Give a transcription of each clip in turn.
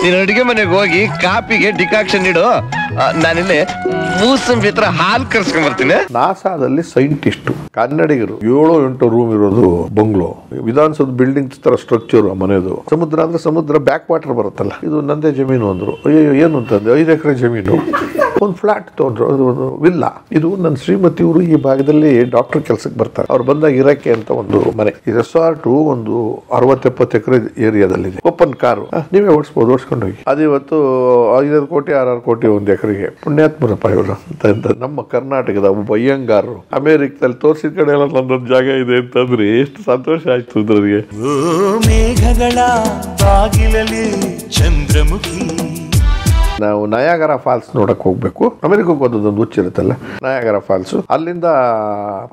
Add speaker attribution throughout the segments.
Speaker 1: ನೀನು ಅಡುಗೆ ಮನೆಗೆ ಹೋಗಿ ಕಾಪಿಗೆ ಡಿಕಾಕ್ಷನ್ ಇಡು, ನಾನಿಲ್ಲಿ ಮೂಸಂಬಿ ಹತ್ರ ಹಾಲು ಕರ್ಸ್ಕೊಂಡ್ ಬರ್ತೀನಿ.
Speaker 2: ನಾಸಾದಲ್ಲಿ ಸೈಂಟಿಸ್ಟ್ ಕನ್ನಡಿಗರು 7-8 ರೂಮ್ ಇರೋದು ಬಂಗ್ಲೋ, ವಿಧಾನಸೌಧ ಬಿಲ್ಡಿಂಗ್ ತರ ಸ್ಟ್ರಕ್ಚರ್ ಮನೆದು. ಸಮುದ್ರ ಅಂದ್ರೆ ಸಮುದ್ರ ಬ್ಯಾಕ್ ವಾಟರ್ ಬರುತ್ತಲ್ಲ, ಇದು ನಂದೇ ಜಮೀನು ಅಂದ್ರು. ಅಯ್ಯೋ ಏನು ಅಂತಂದ್ರೆ 5 ಎಕರೆ ಜಮೀನು, ಒಂದು ಫ್ಲಾಟ್ ತಗೊಂಡ್ರು, ಅದು ಒಂದು ವಿಲ್ಲಾ. ಇದು ನನ್ನ ಶ್ರೀಮತಿ ಅವರು ಈ ಭಾಗದಲ್ಲಿ ಡಾಕ್ಟರ್ ಕೆಲಸಕ್ಕೆ ಬರ್ತಾರೆ, ಅವ್ರು ಬಂದಾಗ ಇರಕ್ಕೆ ಅಂತ ಒಂದು ಮನೆ. ಈ ರೆಸಾರ್ಟ್ ಒಂದು 60-70 ಎಕರೆ ಏರಿಯಾದಲ್ಲಿದೆ. ಓಪನ್ ಕಾರು ನೀವೇ ಓಡಿಸ್ಬೋದು, ಓಡಿಸ್ಕೊಂಡು ಹೋಗಿ. ಅದು ಇವತ್ತು 5 ಕೋಟಿ 6 ಕೋಟಿ ಒಂದು ಎಕರೆಗೆ. ಪುಣ್ಯಾತ್ಮರಪ್ಪ ಇವರು ಅಂತ. ನಮ್ಮ ಕರ್ನಾಟಕದ ಒಬ್ಬ ಅಯ್ಯಂಗಾರರು ಅಮೆರಿಕದಲ್ಲಿ ತೋರಿಸಿದ ಕಡೆ ಎಲ್ಲ ನನ್ನೊಂದು ಜಾಗ ಇದೆ ಅಂತಂದ್ರೆ ಎಷ್ಟು ಸಂತೋಷ ಆಯ್ತು ನನಗೆ.
Speaker 3: ಮೇಘಗಳ ಬಾಗಿಲಲ್ಲಿ ಚಂದ್ರಮುಖಿ.
Speaker 2: ನಾವು ನಯಾಗರ ಫಾಲ್ಸ್ ನೋಡಕ್ ಹೋಗ್ಬೇಕು. ಅಮೆರಿಕಕ್ಕೆ ಹೋದೊಂದು ಹುಚ್ಚಿರುತ್ತಲ್ಲ ನಯಾಗರ ಫಾಲ್ಸ್. ಅಲ್ಲಿಂದ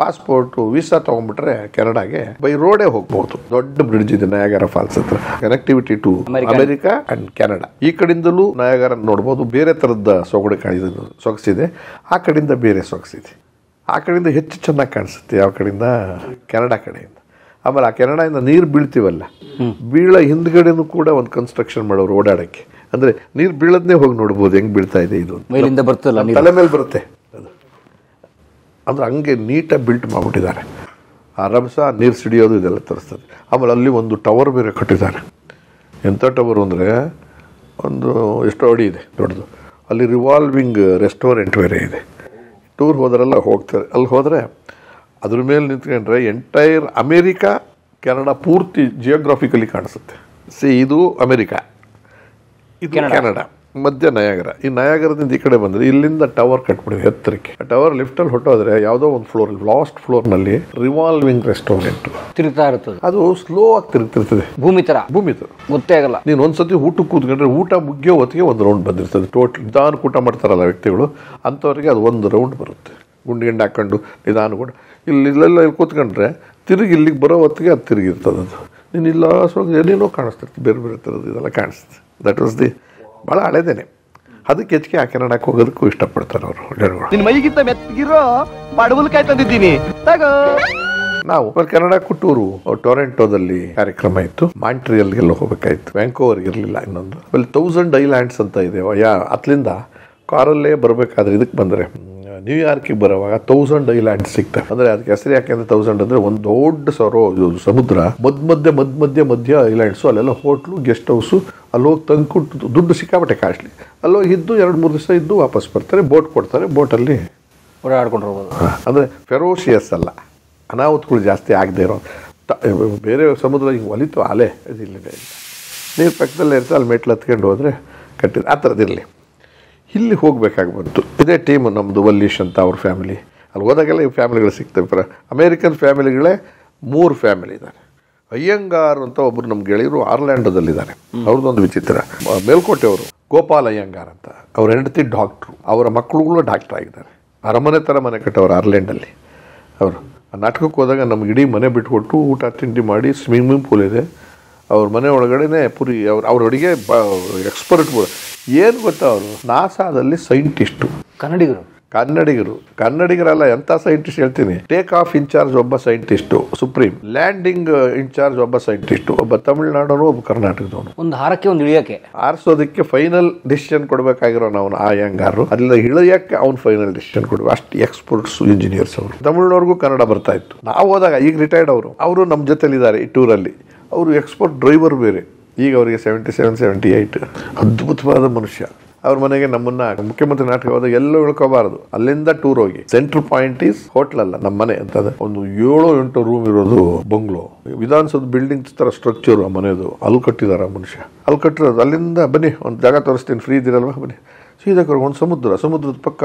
Speaker 2: ಪಾಸ್ಪೋರ್ಟ್ ವೀಸಾ ತಗೊಂಡ್ಬಿಟ್ರೆ ಕೆನಡಾಗೆ ಬೈ ರೋಡೇ ಹೋಗ್ಬಹುದು. ದೊಡ್ಡ ಬ್ರಿಡ್ಜ್ ಇದೆ ನಯಾಗರ ಫಾಲ್ಸ್ ಹತ್ರ, connectivity to America and Canada. ಈ ಕಡೆಯಿಂದಲೂ ನಯಾಗರ ನೋಡ್ಬೋದು. ಬೇರೆ ತರದ ಸೊಗಸಿದೆ, ಆ ಕಡೆಯಿಂದ ಬೇರೆ ಸೊಗಸಿದೆ. ಆ ಕಡೆಯಿಂದ ಹೆಚ್ಚು ಚೆನ್ನಾಗಿ ಕಾಣಿಸುತ್ತೆ ಯಾವ ಕಡೆಯಿಂದ, ಕೆನಡಾ ಕಡೆಯಿಂದ. ಆಮೇಲೆ ಆ ಕೆನಡಾಯಿಂದ ನೀರು ಬೀಳ್ತೀವಲ್ಲ, ಬೀಳ ಹಿಂದ್ಗಡೆನೂ ಕೂಡ ಒಂದು ಕನ್ಸ್ಟ್ರಕ್ಷನ್ ಮಾಡೋರು ಓಡಾಡಕ್ಕೆ. ಅಂದ್ರೆ ನೀರು ಬೀಳದ್ನೇ ಹೋಗಿ ನೋಡ್ಬೋದು ಹೆಂಗ್ ಬೀಳ್ತಾ ಇದೆ. ಇದು
Speaker 4: ಮೇಲಿಂದ ಬರ್ತಲ್ಲ,
Speaker 2: ತಲೆ ಮೇಲೆ ಬರುತ್ತೆ. ಅಂದ್ರೆ ಹಂಗೆ ನೀಟಾಗಿ ಬಿಲ್ಟ್ ಮಾಡ್ಬಿಟ್ಟಿದ್ದಾರೆ. ಆ ರಭಸ ನೀರು ಸಿಡಿಯೋದು ಇದೆಲ್ಲ ತೋರಿಸ್ತದೆ. ಆಮೇಲೆ ಅಲ್ಲಿ ಒಂದು ಟವರ್ ಬೇರೆ ಕಟ್ಟಿದ್ದಾರೆ. ಎಂಥ ಟವರ್ ಅಂದರೆ ಒಂದು ಎಷ್ಟೋ ಅಡಿ ಇದೆ, ದೊಡ್ಡದು. ಅಲ್ಲಿ ರಿವಾಲ್ವಿಂಗ್ ರೆಸ್ಟೋರೆಂಟ್ ಬೇರೆ ಇದೆ. ಟೂರ್ ಹೋದ್ರೆಲ್ಲ ಹೋಗ್ತಾರೆ. ಅಲ್ಲಿ ಹೋದರೆ ಅದ್ರ ಮೇಲೆ ನಿಂತ್ಕೊಂಡ್ರೆ ಎಂಟೈರ್ ಅಮೇರಿಕಾ ಕೆನಡಾ ಪೂರ್ತಿ ಜಿಯೋಗ್ರಾಫಿಕಲಿ ಕಾಣಿಸುತ್ತೆ. ಇದು ಅಮೇರಿಕಾ, ಇದು ಕೆನಡಾ, ಮಧ್ಯ ನಯಾಗರ. ಈ ನಯಾಗರದಿಂದ ಈ ಕಡೆ ಬಂದರೆ ಇಲ್ಲಿಂದ ಟವರ್ ಕಟ್ಬಿಡಿದೆ ಎತ್ತರಕ್ಕೆ. ಟವರ್ ಲಿಫ್ಟಲ್ಲಿ ಹೊಟ್ಟೋದ್ರೆ ಯಾವುದೋ ಒಂದು ಫ್ಲೋರ್, ಲಾಸ್ಟ್ ಫ್ಲೋರ್ನಲ್ಲಿ ರಿವಾಲ್ವಿಂಗ್ ರೆಸ್ಟೋರೆಂಟ್
Speaker 4: ತಿರುಗ್ತಾ ಇರ್ತದೆ.
Speaker 2: ಅದು ಸ್ಲೋ ಆಗಿ ತಿರುಗ್ತಿರ್ತದೆ, ಭೂಮಿ ತರ
Speaker 4: ಗೊತ್ತೇ ಆಗಲ್ಲ.
Speaker 2: ನೀನು ಒಂದ್ಸತಿ ಊಟಕ್ಕೆ ಕೂತ್ಕೊಂಡ್ರೆ ಊಟ ಮುಗಿಯೋ ಹೊತ್ತಿಗೆ ಒಂದು ರೌಂಡ್ ಬಂದಿರ್ತದೆ. ಟೋಟಲ್ ನಿಧಾನಕ್ಕೆ ಊಟ ಮಾಡ್ತಾರಲ್ಲ ವ್ಯಕ್ತಿಗಳು, ಅಂಥವ್ರಿಗೆ ಅದು ಒಂದು ರೌಂಡ್ ಬರುತ್ತೆ. ಗುಂಡು ಹಾಕೊಂಡು ನಿಧಾನ ಕೂಡ ಇಲ್ಲೆಲ್ಲ ಕೂತ್ಕೊಂಡ್ರೆ ತಿರುಗಿ ಇಲ್ಲಿಗೆ ಬರೋ ಹೊತ್ತಿಗೆ ಅದು ತಿರುಗಿರ್ತದೆ. ಅದು ನೀನು ಇಲ್ಲ ಏನೇನೋ ಕಾಣಿಸ್ತಿರ್ತೀವಿ, ಬೇರೆ ಬೇರೆ ಥರದ್ದು ಇದೆಲ್ಲ ಕಾಣಿಸ್ತದೆ. ದಟ್ ವಾಸ್ ದಿ ಭಾಳ ಹಳೇದೇನೆ. ಅದಕ್ಕೆ ಹೆಚ್ಚಿಗೆ ಆ ಕೆನಡಾಕ್ಕೆ ಹೋಗೋದಕ್ಕೂ ಇಷ್ಟಪಡ್ತಾರೆ ಅವರು ಜನಗಳು.
Speaker 1: ನಿನ್ನ ಮೈಗಿಂತ ಮೆತ್ತಗಿರೋ ಪಡವಲ್ಕಾಯಿ ತಂದಿದ್ದೀನಿ.
Speaker 2: ನಾವು ಕೆನಡಾಕ್ಕೂ ಟೂರು ಟೊರೆಂಟೋದಲ್ಲಿ ಕಾರ್ಯಕ್ರಮ ಇತ್ತು. ಮಾಂಟ್ರಿಯಲ್ಗೆಲ್ಲ ಹೋಗ್ಬೇಕಾಯ್ತು, ವ್ಯಾಂಕೋವರ್ಗೆ ಇರಲಿಲ್ಲ. ಇನ್ನೊಂದು ಅಲ್ಲಿ 1000 ಐಲ್ಯಾಂಡ್ಸ್ ಅಂತ ಇದೆ. ಅತ್ಲಿಂದ ಕಾರಲ್ಲೇ ಬರಬೇಕಾದ್ರೆ ಇದಕ್ಕೆ ಬಂದರೆ ನ್ಯೂಯಾರ್ಕಿಗೆ ಬರುವಾಗ 1000 ಐಲ್ಯಾಂಡ್ಸ್ ಸಿಗ್ತವೆ. ಅಂದರೆ ಅದಕ್ಕೆ ಹೆಸರು ಯಾಕೆ ಅಂದರೆ 1000 ಅಂದರೆ ಒಂದು ದೊಡ್ಡ ಸಮುದ್ರ, ಮಧ್ಯ ಐಲ್ಯಾಂಡ್ಸು. ಅಲ್ಲೆಲ್ಲ ಹೋಟ್ಲು, ಗೆಸ್ಟ್ ಹೌಸು. ಅಲ್ಲಿ ಹೋಗಿ ತಂದ್ಕೊಟ್ಟು ದುಡ್ಡು ಸಿಕ್ಕಾಬಟ್ಟೆ ಕಾಸ್ಟ್ಲಿ. ಅಲ್ಲೋಗಿ ಇದ್ದು 2-3 ದಿವಸ ಇದ್ದು ವಾಪಸ್ ಬರ್ತಾರೆ. ಬೋಟ್ ಕೊಡ್ತಾರೆ, ಬೋಟಲ್ಲಿ
Speaker 4: ಓಡಾಡ್ಕೊಂಡು ಹೋಗೋದು.
Speaker 2: ಅಂದರೆ ಫೆರೋಷಿಯಸ್ ಅಲ್ಲ, ಅನಾಹುತಗಳು ಜಾಸ್ತಿ ಆಗದೆ ಇರೋ. ಬೇರೆ ಸಮುದ್ರ ಹಿಂಗೆ ಒಲಿತು ಅಲೆ ಇದಿಲ್ಲ, ನೀರು ಪಕ್ಕದಲ್ಲೇ ಇರ್ತದೆ. ಅಲ್ಲಿ ಮೆಟ್ಲು ಹತ್ಕೊಂಡು ಹೋದರೆ ಕಟ್ಟಿದ ಆ ಥರದಿರಲಿ. ಇಲ್ಲಿ ಹೋಗ್ಬೇಕಾಗಿ ಬಂತು. ಇದೇ ಟೀಮು ನಮ್ಮದು, ವಲ್ಲೀಶ್ ಅಂತ ಅವ್ರ ಫ್ಯಾಮಿಲಿ. ಅಲ್ಲಿ ಹೋದಾಗೆಲ್ಲ ಈ ಫ್ಯಾಮಿಲಿಗಳು ಸಿಗ್ತವೆ. ಅಮೇರಿಕನ್ ಫ್ಯಾಮಿಲಿಗಳೇ 3 ಫ್ಯಾಮಿಲಿ ಇದ್ದಾರೆ. ಅಯ್ಯಂಗಾರ್ ಅಂತ ಒಬ್ಬರು ನಮ್ಮ ಗೆಳೆಯರು ಆರ್ಲ್ಯಾಂಡೋದಲ್ಲಿದ್ದಾರೆ. ಅವ್ರದ್ದೊಂದು ವಿಚಿತ್ರ. ಮೇಲ್ಕೋಟೆಯವರು ಗೋಪಾಲ್ ಅಯ್ಯಂಗಾರ್ ಅಂತ, ಅವ್ರ ಹೆಂಡತಿ ಡಾಕ್ಟ್ರು, ಅವರ ಮಕ್ಕಳುಗಳು ಡಾಕ್ಟರ್ ಆಗಿದ್ದಾರೆ. ಅರಮನೆ ಥರ ಮನೆ ಕಟ್ಟವರು ಆರ್ಲ್ಯಾಂಡಲ್ಲಿ. ಅವರು ಆ ನಾಟಕಕ್ಕೆ ಹೋದಾಗ ನಮ್ಗೆ ಇಡೀ ಮನೆ ಬಿಟ್ಕೊಟ್ಟು ಊಟ ತಿಂಡಿ ಮಾಡಿ, ಸ್ವಿಮ್ಮಿಂಗ್ ಪೂಲ್ ಇದೆ ಅವ್ರ ಮನೆ ಒಳಗಡೆನೆ. ಪುರಿ ಅವ್ರ ಅಡುಗೆ ಎಕ್ಸ್ಪರ್ಟ್. ಏನು ಗೊತ್ತಾ, ಅವರು ನಾಸಾದಲ್ಲಿ ಸೈಂಟಿಸ್ಟು. ಕನ್ನಡಿಗರಲ್ಲ, ಎಂಥ ಸೈಂಟಿಸ್ಟ್ ಹೇಳ್ತೀನಿ. ಟೇಕ್ ಆಫ್ ಇನ್ಚಾರ್ಜ್ ಒಬ್ಬ ಸೈಂಟಿಸ್ಟು ಸುಪ್ರೀಂ, ಲ್ಯಾಂಡಿಂಗ್ ಇನ್ಚಾರ್ಜ್ ಒಬ್ಬ ಸೈಂಟಿಸ್ಟು, ಒಬ್ಬ ತಮಿಳುನಾಡೋನು, ಒಬ್ಬ ಕರ್ನಾಟಕದವನು.
Speaker 4: ಒಂದು ಹಾರಕ್ಕೆ ಒಂದು ಇಳಿಯಕ್ಕೆ
Speaker 2: ಆರಿಸೋದಕ್ಕೆ ಫೈನಲ್ ಡಿಸಿಷನ್ ಕೊಡಬೇಕಾಗಿರೋ ನಾವು ಆ ಅಯ್ಯಂಗಾರು. ಅಲ್ಲ ಇಳಿಯಕ್ಕೆ ಅವ್ನು ಫೈನಲ್ ಡಿಸಿಷನ್ ಕೊಡುವ ಅಷ್ಟು ಎಕ್ಸ್ಪರ್ಟ್ಸ್ ಇಂಜಿನಿಯರ್ಸ್ ಅವರು. ತಮಿಳ್ನವ್ರಿಗೂ ಕನ್ನಡ ಬರ್ತಾ ಇತ್ತು. ನಾವು ಹೋದಾಗ ಈಗ ರಿಟೈರ್ಡ್ ಅವರು ನಮ್ಮ ಜೊತೆಲಿದ್ದಾರೆ ಈ ಟೂರಲ್ಲಿ. ಅವರು ಎಕ್ಸ್ಪರ್ಟ್ ಡ್ರೈವರ್ ಬೇರೆ. ಈಗ ಅವರಿಗೆ 77, 78. ಅದ್ಭುತವಾದ ಮನುಷ್ಯ. ಅವ್ರ ಮನೆಗೆ ನಮ್ಮನ್ನ ಮುಖ್ಯಮಂತ್ರಿ ನಾಟಕ ಹೋದಾಗ ಎಲ್ಲೂ ಇಳ್ಕೋಬಾರದು. ಅಲ್ಲಿಂದ ಟೂರ್ ಹೋಗಿ ಸೆಂಟ್ರಲ್ ಪಾಯಿಂಟ್ ಈಸ್ ಹೋಟ್ಲ್ ಅಲ್ಲ, ನಮ್ಮ ಮನೆ ಅಂತದ. ಒಂದು 7-8 ರೂಮ್ ಇರೋದು ಬಂಗ್ಲೋ, ವಿಧಾನಸೌಧ ಬಿಲ್ಡಿಂಗ್ ತರ ಸ್ಟ್ರಕ್ಚರ್ ಆ ಮನೆದು. ಅಲ್ಲಿ ಕಟ್ಟಿದಾರ ಮನುಷ್ಯ. ಅಲ್ಲಿ ಕಟ್ಟಿರೋದು. ಅಲ್ಲಿಂದ ಬನ್ನಿ ಒಂದು ಜಾಗ ತೋರಿಸ್ತೀನಿ, ಫ್ರೀ ಇದಿರಲ್ವಾ, ಬನ್ನಿ. ಸೀದಾ ಒಂದು ಸಮುದ್ರದ ಪಕ್ಕ.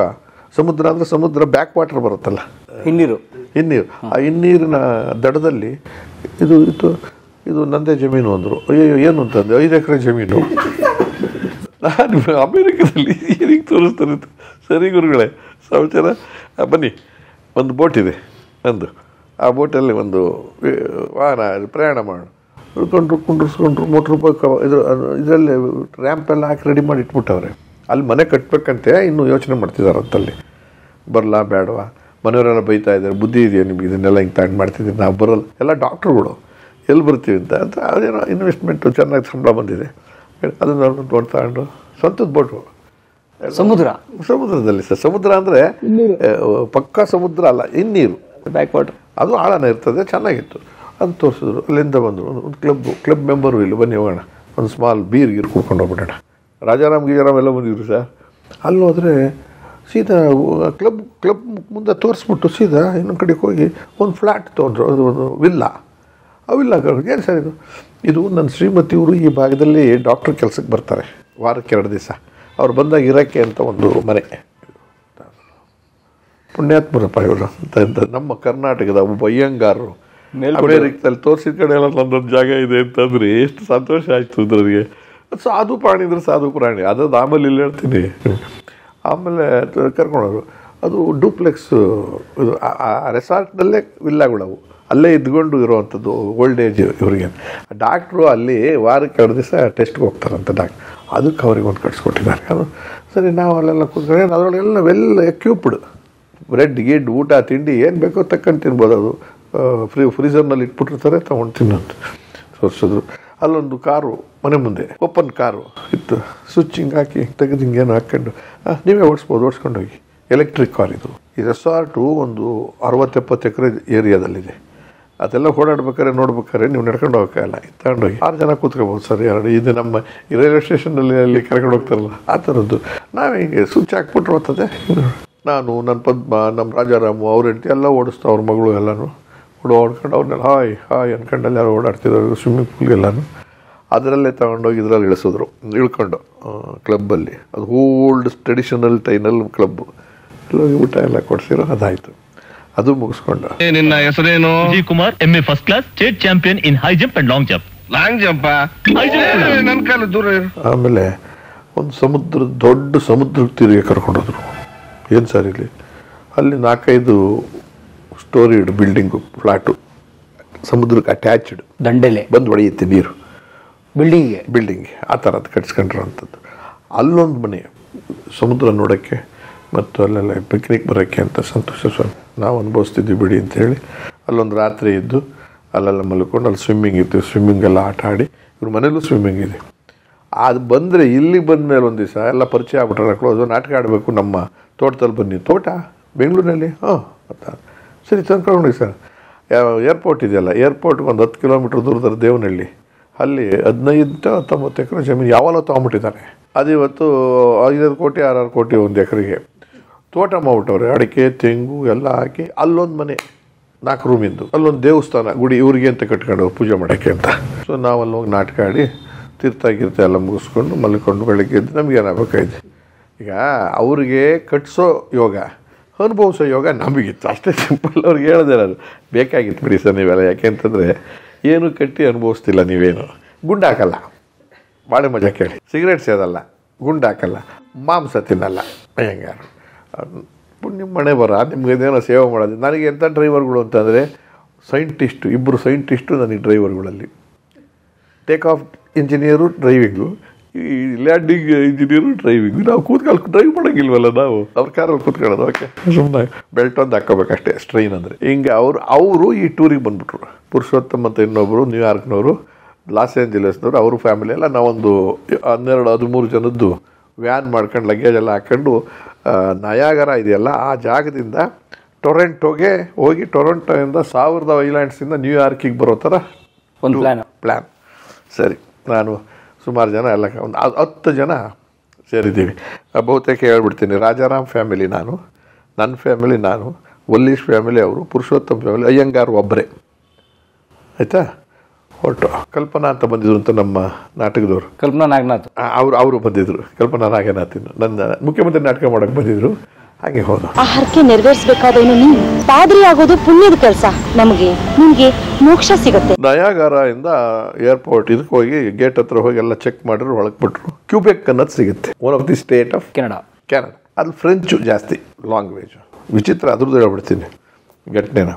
Speaker 2: ಸಮುದ್ರ ಅಂದ್ರೆ ಸಮುದ್ರ ಬ್ಯಾಕ್ ವಾಟರ್ ಬರುತ್ತಲ್ಲ, ಹಿನ್ನೀರು. ಆ ಹಿನ್ನೀರಿನ ದಡದಲ್ಲಿ ಇದು ನಂದೇ ಜಮೀನು ಅಂದರು. ಅಯ್ಯೋ ಏನು ಅಂತಂದೆ, 5 ಎಕರೆ ಜಮೀನು. ನಾನು ಅಮೇರಿಕದಲ್ಲಿ ಏನಿಗೆ ತೋರಿಸ್ತಾರೆ. ಸರಿ ಗುರುಗಳೇ, ಸಮಾಚಾರ ಬನ್ನಿ. ಒಂದು ಬೋಟ್ ಇದೆ ನಂದು. ಆ ಬೋಟಲ್ಲಿ ಒಂದು ವಾಹನ ಪ್ರಯಾಣ ಮಾಡೋಣ. ಕುಂಡ್ರಿಸ್ಕೊಂಡ್ರು ₹1 ಇದರಲ್ಲಿ ರ್ಯಾಂಪ್ ಎಲ್ಲ ಹಾಕಿ ರೆಡಿ ಮಾಡಿ ಇಟ್ಬಿಟ್ಟವ್ರೆ. ಅಲ್ಲಿ ಮನೆ ಕಟ್ಟಬೇಕಂತೆ ಇನ್ನೂ ಯೋಚನೆ ಮಾಡ್ತಿದ್ದಾರಂತಲ್ಲಿ. ಬರಲ್ಲ ಬೇಡವಾ, ಮನೆಯವರೆಲ್ಲ ಬೈತಾ ಇದ್ದಾರೆ, ಬುದ್ಧಿ ಇದೆಯಾ ನಿಮ್ಗೆ, ಇದನ್ನೆಲ್ಲ ಹಿಂಗೆ ತಗೊಂಡು ಮಾಡ್ತಿದ್ದೀನಿ, ನಾವು ಬರೋಲ್ಲ. ಎಲ್ಲ ಡಾಕ್ಟ್ರುಗಳು ಎಲ್ಲಿ ಬರ್ತೀವಿ ಅಂತ. ಅದೇನೋ ಇನ್ವೆಸ್ಟ್ಮೆಂಟು ಚೆನ್ನಾಗಿ ಸಂಬಳ ಬಂದಿದೆ. ಅದನ್ನ ಬೋಟ್ ತಗೊಂಡು ಸ್ವಂತದ ಬೋಟು ಸಮುದ್ರದಲ್ಲಿ ಸರ್. ಸಮುದ್ರ ಅಂದರೆ ಪಕ್ಕಾ ಸಮುದ್ರ ಅಲ್ಲ, ಇನ್ನೀರು,
Speaker 4: ಬ್ಯಾಕ್ ವಾಟರ್.
Speaker 2: ಅದು ಆಳನ ಇರ್ತದೆ. ಚೆನ್ನಾಗಿತ್ತು. ಅದು ತೋರಿಸಿದ್ರು. ಅಲ್ಲಿಂದ ಬಂದರು ಒಂದು ಕ್ಲಬ್ ಮೆಂಬರು ಇಲ್ಲಿ ಬನ್ನಿ ಹೋಗೋಣ, ಒಂದು ಸ್ಮಾಲ್ ಬೀರ್ ಗೀರ್ ಕುಡ್ಕೊಂಡು ಹೋಗ್ಬಿಡೋಣ. ರಾಜಾರಾಮ್ ಗೀಜಾರಾಮ್ ಎಲ್ಲ ಬಂದಿದ್ರು ಸರ್. ಅಲ್ಲಿ ಹೋದರೆ ಸೀದಾ ಕ್ಲಬ್ ಮುಂದೆ ತೋರಿಸ್ಬಿಟ್ಟು ಸೀದಾ ಇನ್ನೊಂದು ಕಡೆಗೆ ಹೋಗಿ ಒಂದು ಫ್ಲ್ಯಾಟ್ ತೊಗೊಂಡ್ರು. ಅದು ಒಂದು ವಿಲ್ಲ. ಆ ವಿಲ್ಲ ಏನು ಸರ್ ಇದು ನನ್ನ ಶ್ರೀಮತಿಯವರು ಈ ಭಾಗದಲ್ಲಿ ಡಾಕ್ಟ್ರ್ ಕೆಲಸಕ್ಕೆ ಬರ್ತಾರೆ ವಾರಕ್ಕೆ 2 ದಿವಸ. ಅವ್ರು ಬಂದಾಗ ಇರೋಕ್ಕೆ ಅಂತ ಒಂದು ಮನೆ. ಪುಣ್ಯಾತ್ಮರಪ್ಪ ಇವರು ಅಂತ ನಮ್ಮ ಕರ್ನಾಟಕದ ಒಬ್ಬ ಅಯ್ಯಂಗಾರರು ಅಮೇರಿಕದಲ್ಲಿ ತೋರಿಸಿದ ಕಡೆ ಎಲ್ಲ ನನ್ನೊಂದು ಜಾಗ ಇದೆ ಅಂತಂದ್ರೆ ಎಷ್ಟು ಸಂತೋಷ ಆಯಿತು ನನಗೆ. ಸಾಧು ಪ್ರಾಣಿ ಅಂದರೆ ಸಾಧು ಪ್ರಾಣಿ, ಅದು ಆಮೇಲೆ ಇಲ್ಲಿ ಹೇಳ್ತೀನಿ. ಆಮೇಲೆ ಕರ್ಕೊಂಡೋರು. ಅದು ಡೂಪ್ಲೆಕ್ಸ್, ಇದು ಆ ರೆಸಾರ್ಟ್ನಲ್ಲೇ ವಿಲ್ಲಾಗಳವು, ಅಲ್ಲೇ ಇದ್ಕೊಂಡು ಇರೋವಂಥದ್ದು. ಓಲ್ಡ್ ಏಜ್ ಇವರಿಗೆ. ಡಾಕ್ಟ್ರು ಅಲ್ಲಿ ವಾರಕ್ಕೆ 2 ದಿವಸ ಟೆಸ್ಟ್ಗೆ ಹೋಗ್ತಾರಂತೆ ಡಾಕ್ಟ್ರ್. ಅದಕ್ಕೆ ಅವ್ರಿಗೆ ಒಂದು ಕಟ್ಸ್ಕೊಟ್ಟಿದ್ದಾರೆ. ಅದು ಸರಿ, ನಾವು ಅಲ್ಲೆಲ್ಲ ಕೂತ್ಕೊಂಡು ಅದರೊಳಗೆಲ್ಲ ವೆಲ್ ಎಕ್ಯೂಪ್ಡ್, ಬ್ರೆಡ್ ಗಿಡ್ ಊಟ ತಿಂಡಿ ಏನು ಬೇಕೋ ತಕ್ಕಂಡು ತಿನ್ಬೋದು. ಅದು ಫ್ರೀಸರ್ನಲ್ಲಿ ಇಟ್ಬಿಟ್ಟಿರ್ತಾರೆ, ತೊಗೊಂಡು ತಿನ್ನೋದು ತೋರಿಸಿದ್ರು. ಅಲ್ಲೊಂದು ಕಾರು ಮನೆ ಮುಂದೆ ಓಪನ್ ಕಾರು ಇತ್ತು. ಸ್ವಿಚ್ಚಿಂಗ್ ಹಾಕಿ ತೆಗೆದು ಹಿಂಗೇನು ಹಾಕ್ಕೊಂಡು ನೀವೇ ಓಡಿಸ್ಕೊಂಡು ಹೋಗಿ. ಎಲೆಕ್ಟ್ರಿಕ್ ಕಾರ್ ಇದು. ಈ ರೆಸಾರ್ಟು ಒಂದು 60-70 ಎಕರೆ ಏರಿಯಾದಲ್ಲಿದೆ. ಅದೆಲ್ಲ ಓಡಾಡ್ಬೇಕಾದ್ರೆ ನೋಡ್ಬೇಕಾದ್ರೆ ನೀವು ನಡ್ಕೊಂಡು ಹೋಗೋಕ್ಕಾಗಲ್ಲ. ತಗೊಂಡೋಗಿ 6 ಜನ ಕೂತ್ಕೋಬೋದು ಸರ್. ಇದು ನಮ್ಮ ಈ ರೈಲ್ವೆ ಸ್ಟೇಷನಲ್ಲಿ ಅಲ್ಲಿ ಕರ್ಕೊಂಡು ಹೋಗ್ತಾರಲ್ಲ ಆ ಥರದ್ದು. ನಾವು ಹಿಂಗೆ ಸ್ವಿಚ್ ಹಾಕ್ಬಿಟ್ರು ಹೋಗ್ತದೆ. ನಾನು ನನ್ನ ಪದ್ಮ, ನಮ್ಮ ರಾಜಾರಾಮು, ಅವ್ರ ಹೆಂಡತಿ ಎಲ್ಲ ಓಡಿಸ್ತಾ, ಅವ್ರ ಮಗಳು ಎಲ್ಲನೂ ಓಡ್ಕೊಂಡು ಅವ್ರನ್ನೆಲ್ಲ ಹಾಯ್ ಅನ್ಕೊಂಡಲ್ಲಿ ಯಾರು ಓಡಾಡ್ತಿದ್ರು ಸ್ವಿಮ್ಮಿಂಗ್ ಪೂಲ್ಗೆಲ್ಲನೂ. ಅದರಲ್ಲೇ ತಗೊಂಡೋಗಿ ಇದರಲ್ಲಿ ಇಳ್ಕೊಂಡು ಕ್ಲಬ್ಬಲ್ಲಿ. ಅದು ಓಲ್ಡ್ ಟ್ರೆಡಿಷನಲ್ ಟೈನಲ್ ಕ್ಲಬ್ಬು. ಎಲ್ಲೋಗಿ ಊಟ ಎಲ್ಲ ಕೊಡಿಸಿರೋ ಅದಾಯಿತು. ಅದು ಮುಗಿಸ್ಕೊಂಡು
Speaker 1: ನಿನ್ನ ಹೆಸರೇನು?
Speaker 5: G Kumar, MA first class, state champion in high jump and long jump. ನನ್ನ
Speaker 1: ಕಾಲ ದೂರ.
Speaker 2: ಆಮೇಲೆ ಒಂದು ದೊಡ್ಡ ಸಮುದ್ರಕ್ಕೆ ತಿರುಗಿ ಕರ್ಕೊಂಡೋದ್ರು. ಏನು ಸರ್ ಇಲ್ಲಿ ಅಲ್ಲಿ 4-5 ಸ್ಟೋರಿಡ್ ಬಿಲ್ಡಿಂಗು, ಫ್ಲಾಟು, ಸಮುದ್ರಕ್ಕೆ ಅಟ್ಯಾಚ್ಡ್,
Speaker 4: ದಂಡೆಲೆ
Speaker 2: ಬಂದು ಹೊಡೆಯುತ್ತೆ ನೀರು
Speaker 4: ಬಿಲ್ಡಿಂಗ್ಗೆ
Speaker 2: ಆ ಥರದ್ದು ಕಟ್ಸ್ಕೊಂಡಿರೋಂಥದ್ದು. ಅಲ್ಲೊಂದು ಮನೆ ಸಮುದ್ರ ನೋಡೋಕ್ಕೆ ಮತ್ತು ಅಲ್ಲೆಲ್ಲ ಪಿಕ್ನಿಕ್ ಬರೋಕ್ಕೆ ಅಂತ ಸಂತೋಷ ಸ್ವಾಮಿ ನಾವು ಅನುಭವಿಸ್ತಿದ್ವಿ ಬಿಡಿ ಅಂತೇಳಿ ಅಲ್ಲೊಂದು ರಾತ್ರಿ ಇದ್ದು ಅಲ್ಲೆಲ್ಲ ಮಲ್ಕೊಂಡು ಅಲ್ಲಿ ಸ್ವಿಮ್ಮಿಂಗ್ ಇತ್ತು. ಸ್ವಿಮ್ಮಿಂಗೆಲ್ಲ ಆಟ ಆಡಿ, ಇವ್ರ ಮನೇಲೂ ಸ್ವಿಮ್ಮಿಂಗ್ ಇದೆ. ಅದು ಬಂದರೆ ಇಲ್ಲಿ ಬಂದ ಮೇಲೆ ಒಂದು ದಿವಸ ಎಲ್ಲ ಪರಿಚಯ ಆಗ್ಬಿಟ್ರೆ ಕ್ಲೋಸು. ನಾಟಕ ಆಡಬೇಕು, ನಮ್ಮ ತೋಟದಲ್ಲಿ ಬನ್ನಿ. ತೋಟ ಬೆಂಗಳೂರಿನಲ್ಲಿ ಸರಿ ತಂದ್ಕೊಂಡೋಗಿ ಸರ್. ಏರ್ಪೋರ್ಟ್ ಇದೆಯಲ್ಲ, ಏರ್ಪೋರ್ಟ್ಗೆ ಒಂದು 10 ಕಿಲೋಮೀಟ್ರ್ ದೂರದಲ್ಲಿ ದೇವನಹಳ್ಳಿ, ಅಲ್ಲಿ 15-19 ಎಕರೆ ಜಮೀನು ಯಾವಾಗಲೂ ತೊಗೊಂಬಿಟ್ಟಿದ್ದಾನೆ. ಅದು ಇವತ್ತು 5 ಕೋಟಿ 6 ಕೋಟಿ ಒಂದು ಎಕರೆಗೆ ತೋಟ ಮಾಡ್ಬಿಟ್ಟವ್ರೆ. ಅಡಿಕೆ ತೆಂಗು ಎಲ್ಲ ಹಾಕಿ ಅಲ್ಲೊಂದು ಮನೆ 4 ರೂಮಿಂದು, ಅಲ್ಲೊಂದು ದೇವಸ್ಥಾನ ಗುಡಿ ಇವ್ರಿಗೆ ಅಂತ ಕಟ್ಕೊಂಡು ಪೂಜೆ ಮಾಡೋಕ್ಕೆ ಅಂತ. ಸೊ ನಾವಲ್ಲಿ ಹೋಗಿ ನಾಟಕ ಆಡಿ ತೀರ್ಥ ಎಲ್ಲ ಮುಗಿಸ್ಕೊಂಡು ಮಲ್ಕೊಂಡು ಬೆಳಗ್ಗೆ ಎದ್ದು ನಮಗೇನಾಗಬೇಕಾಯ್ತು. ಈಗ ಅವ್ರಿಗೆ ಕಟ್ಸೋ ಯೋಗ, ಅನುಭವಿಸೋ ಯೋಗ ನಮಗಿತ್ತು. ಅಷ್ಟೇ ಸಿಂಪಲ್. ಅವ್ರಿಗೆ ಹೇಳಿದೆ ಅದು ಬೇಕಾಗಿತ್ತು ಬಿಡಿ ಸರ್ ನೀವೆಲ್ಲ. ಯಾಕೆ ಅಂತಂದರೆ ಏನು ಕಟ್ಟಿ ಅನುಭವಿಸ್ತಿಲ್ಲ ನೀವೇನು. ಗುಂಡು ಹಾಕಲ್ಲ, ಬಾಳೆ ಮಜಾ ಕೇಳಿ, ಸಿಗರೇಟ್ ಸೇದಲ್ಲ, ಗುಂಡು ಹಾಕಲ್ಲ, ಮಾಂಸ ತಿನ್ನಲ್ಲ. ಹೆಂಗಾರು ನಿಮ್ಮ ಮನೆ ಬರ ನಿಮ್ಗೆ ಇದೇನೋ ಸೇವೆ ಮಾಡೋದು. ನನಗೆ ಎಂಥ ಡ್ರೈವರ್ಗಳು ಅಂತಂದರೆ ಸೈಂಟಿಸ್ಟು, 2 ಸೈಂಟಿಸ್ಟು ನನಗೆ ಡ್ರೈವರ್ಗಳಲ್ಲಿ. ಟೇಕ್ ಆಫ್ ಇಂಜಿನಿಯರು ಡ್ರೈವಿಂಗು, ಈ ಲ್ಯಾಂಡಿಂಗ್ ಇಂಜಿನಿಯರು ಡ್ರೈವಿಂಗು. ನಾವು ಕೂತ್ಕೊಂಡು ಡ್ರೈವ್ ಮಾಡೋಂಗಿಲ್ವಲ್ಲ, ನಾವು ಅವ್ರ ಕಾರಲ್ಲಿ ಕೂತ್ಕೊಳ್ಳೋದು. ಓಕೆ, ಸುಮ್ಮನೆ ಬೆಲ್ಟ್ ಒಂದು ಹಾಕೋಬೇಕಷ್ಟೇ, ಸ್ಟ್ರೈನ್ ಅಂದರೆ. ಹಿಂಗೆ ಅವರು ಈ ಟೂರಿಗೆ ಬಂದುಬಿಟ್ರು. ಪುರುಷೋತ್ತಮ್ ಅಂತ ಇನ್ನೊಬ್ಬರು ನ್ಯೂಯಾರ್ಕ್ನವರು, ಲಾಸ್ ಏಂಜಲಸ್ನವರು, ಅವರು ಫ್ಯಾಮಿಲಿ ಎಲ್ಲ. ನಾವೊಂದು 12-13 ಜನದ್ದು ವ್ಯಾನ್ ಮಾಡ್ಕೊಂಡು ಲಗೇಜ್ ಎಲ್ಲ ಹಾಕ್ಕೊಂಡು ನಯಾಗರ ಇದೆಯಲ್ಲ ಆ ಜಾಗದಿಂದ ಟೊರೆಂಟೋಗೆ ಹೋಗಿ, ಟೊರೆಂಟೋಯಿಂದ 1000 ಐಲ್ಯಾಂಡ್ಸಿಂದ ನ್ಯೂಯಾರ್ಕಿಗೆ ಬರೋ ಥರ
Speaker 4: ಒಂದು
Speaker 2: ಪ್ಲ್ಯಾನ್. ಸರಿ, ನಾನು ಸುಮಾರು ಜನ ಎಲ್ಲ ಒಂದು 10 ಜನ ಸೇರಿದ್ದೀವಿ. ಬಹುತೇಕ ಹೇಳ್ಬಿಡ್ತೀನಿ. ರಾಜಾರಾಮ್ ಫ್ಯಾಮಿಲಿ ನಾನು, ನನ್ನ ಫ್ಯಾಮಿಲಿ ನಾನು, ವಲ್ಲೀಶ್ ಫ್ಯಾಮಿಲಿ ಅವರು, ಪುರುಷೋತ್ತಮ್ ಫ್ಯಾಮಿಲಿ, ಅಯ್ಯಂಗಾರ್ ಒಬ್ಬರೇ. ಆಯಿತಾ? ಹೊರಟು ಕಲ್ಪನಾ ಅಂತ ಬಂದಿದ್ರು ಅಂತ ನಮ್ಮ ನಾಟಕದವರು.
Speaker 4: ಕಲ್ಪನಾ ನಾಗನಾಥ್
Speaker 2: ಅವರು ಬಂದಿದ್ರು. ಕಲ್ಪನಾ ನಾಗನಾಥ್ ನನ್ನ ಮುಖ್ಯಮಂತ್ರಿ ನಾಟಕ ಮಾಡೋಕ್ಕೆ ಬಂದಿದ್ರು. ಹಾಗೆ ಹೋದ.
Speaker 6: ಆ ಹರಕೆ ನೆರವೇರಿಸಬೇಕಾದವನು ನೀನು. ಪಾದ್ರಿ ಆಗೋದು ಪುಣ್ಯದ ಕೆಲಸ. ನಿಮ್ಗೆ ಮೋಕ್ಷ ಸಿಗುತ್ತೆ.
Speaker 2: ನಯಾಗರ ಇಂದ ಏರ್ಪೋರ್ಟ್ ಇದಕ್ಕೆ ಹೋಗಿ ಗೇಟ್ ಹತ್ರ ಹೋಗಿ ಎಲ್ಲ ಚೆಕ್ ಮಾಡಿದ್ರು, ಒಳಗೆ ಬಿಟ್ರು. ಕ್ಯೂಬೆಕ್ ಅನ್ನೋದು ಸಿಗುತ್ತೆ, one of the state of Canada. ಅಲ್ಲಿ ಫ್ರೆಂಚು ಜಾಸ್ತಿ ಲ್ಯಾಂಗ್ವೇಜು. ವಿಚಿತ್ರ, ಅದ್ರದ್ದು ಹೇಳ್ಬಿಡ್ತೀನಿ ಘಟನೆನ.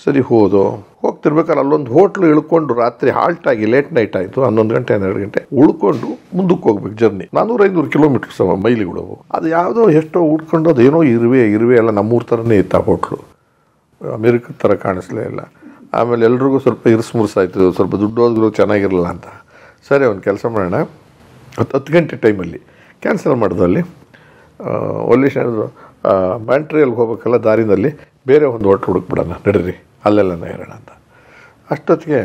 Speaker 2: ಸರಿ ಹೋಗ್ತಿರ್ಬೇಕಾದ್ರೆ ಅಲ್ಲೊಂದು ಹೋಟ್ಲು ಇಳ್ಕೊಂಡು ರಾತ್ರಿ ಹಾಲ್ಟಾಗಿ ಲೇಟ್ ನೈಟ್ ಆಯಿತು. 11 ಗಂಟೆ 12 ಗಂಟೆ ಉಳ್ಕೊಂಡು ಮುಂದಕ್ಕೆ ಹೋಗ್ಬೇಕು ಜರ್ನಿ. 400-500 ಕಿಲೋಮೀಟರ್ಸ್ ಮೈಲಿಗಳು. ಅದು ಯಾವುದೋ ಎಷ್ಟೋ ಉಳ್ಕೊಂಡು ಅದೇನೋ ಇರುವೆ ಎಲ್ಲ ನಮ್ಮೂರ ಥರನೇ ಇತ್ತು ಆ ಹೋಟ್ಲು. ಅಮೇರಿಕದ ಥರ ಕಾಣಿಸ್ಲೇ ಇಲ್ಲ. ಆಮೇಲೆ ಎಲ್ರಿಗೂ ಸ್ವಲ್ಪ ಇರಿಸ್ಮುರ್ಸಾಯ್ತು, ಸ್ವಲ್ಪ ದುಡ್ಡು ಹೋದ್ರು ಚೆನ್ನಾಗಿರಲಿಲ್ಲ ಅಂತ. ಸರಿ, ಒಂದು ಕೆಲಸ ಮಾಡೋಣ, 10 ಗಂಟೆ ಟೈಮಲ್ಲಿ ಕ್ಯಾನ್ಸಲ್ ಮಾಡಿದ್ರು. ಅಲ್ಲಿ ಒಲ್ಲಿ ಮ್ಯಾಂಟ್ರಿಯಲ್ಗೆ ಹೋಗ್ಬೇಕಲ್ಲ, ದಾರಿನಲ್ಲಿ ಬೇರೆ ಒಂದು ಹೋಟ್ಲ್ ಹುಡುಕ್ಬಿಡೋಣ ನಡೀರಿ, ಅಲ್ಲೆಲ್ಲ ಇರೋಣ ಅಂತ. ಅಷ್ಟೊತ್ತಿಗೆ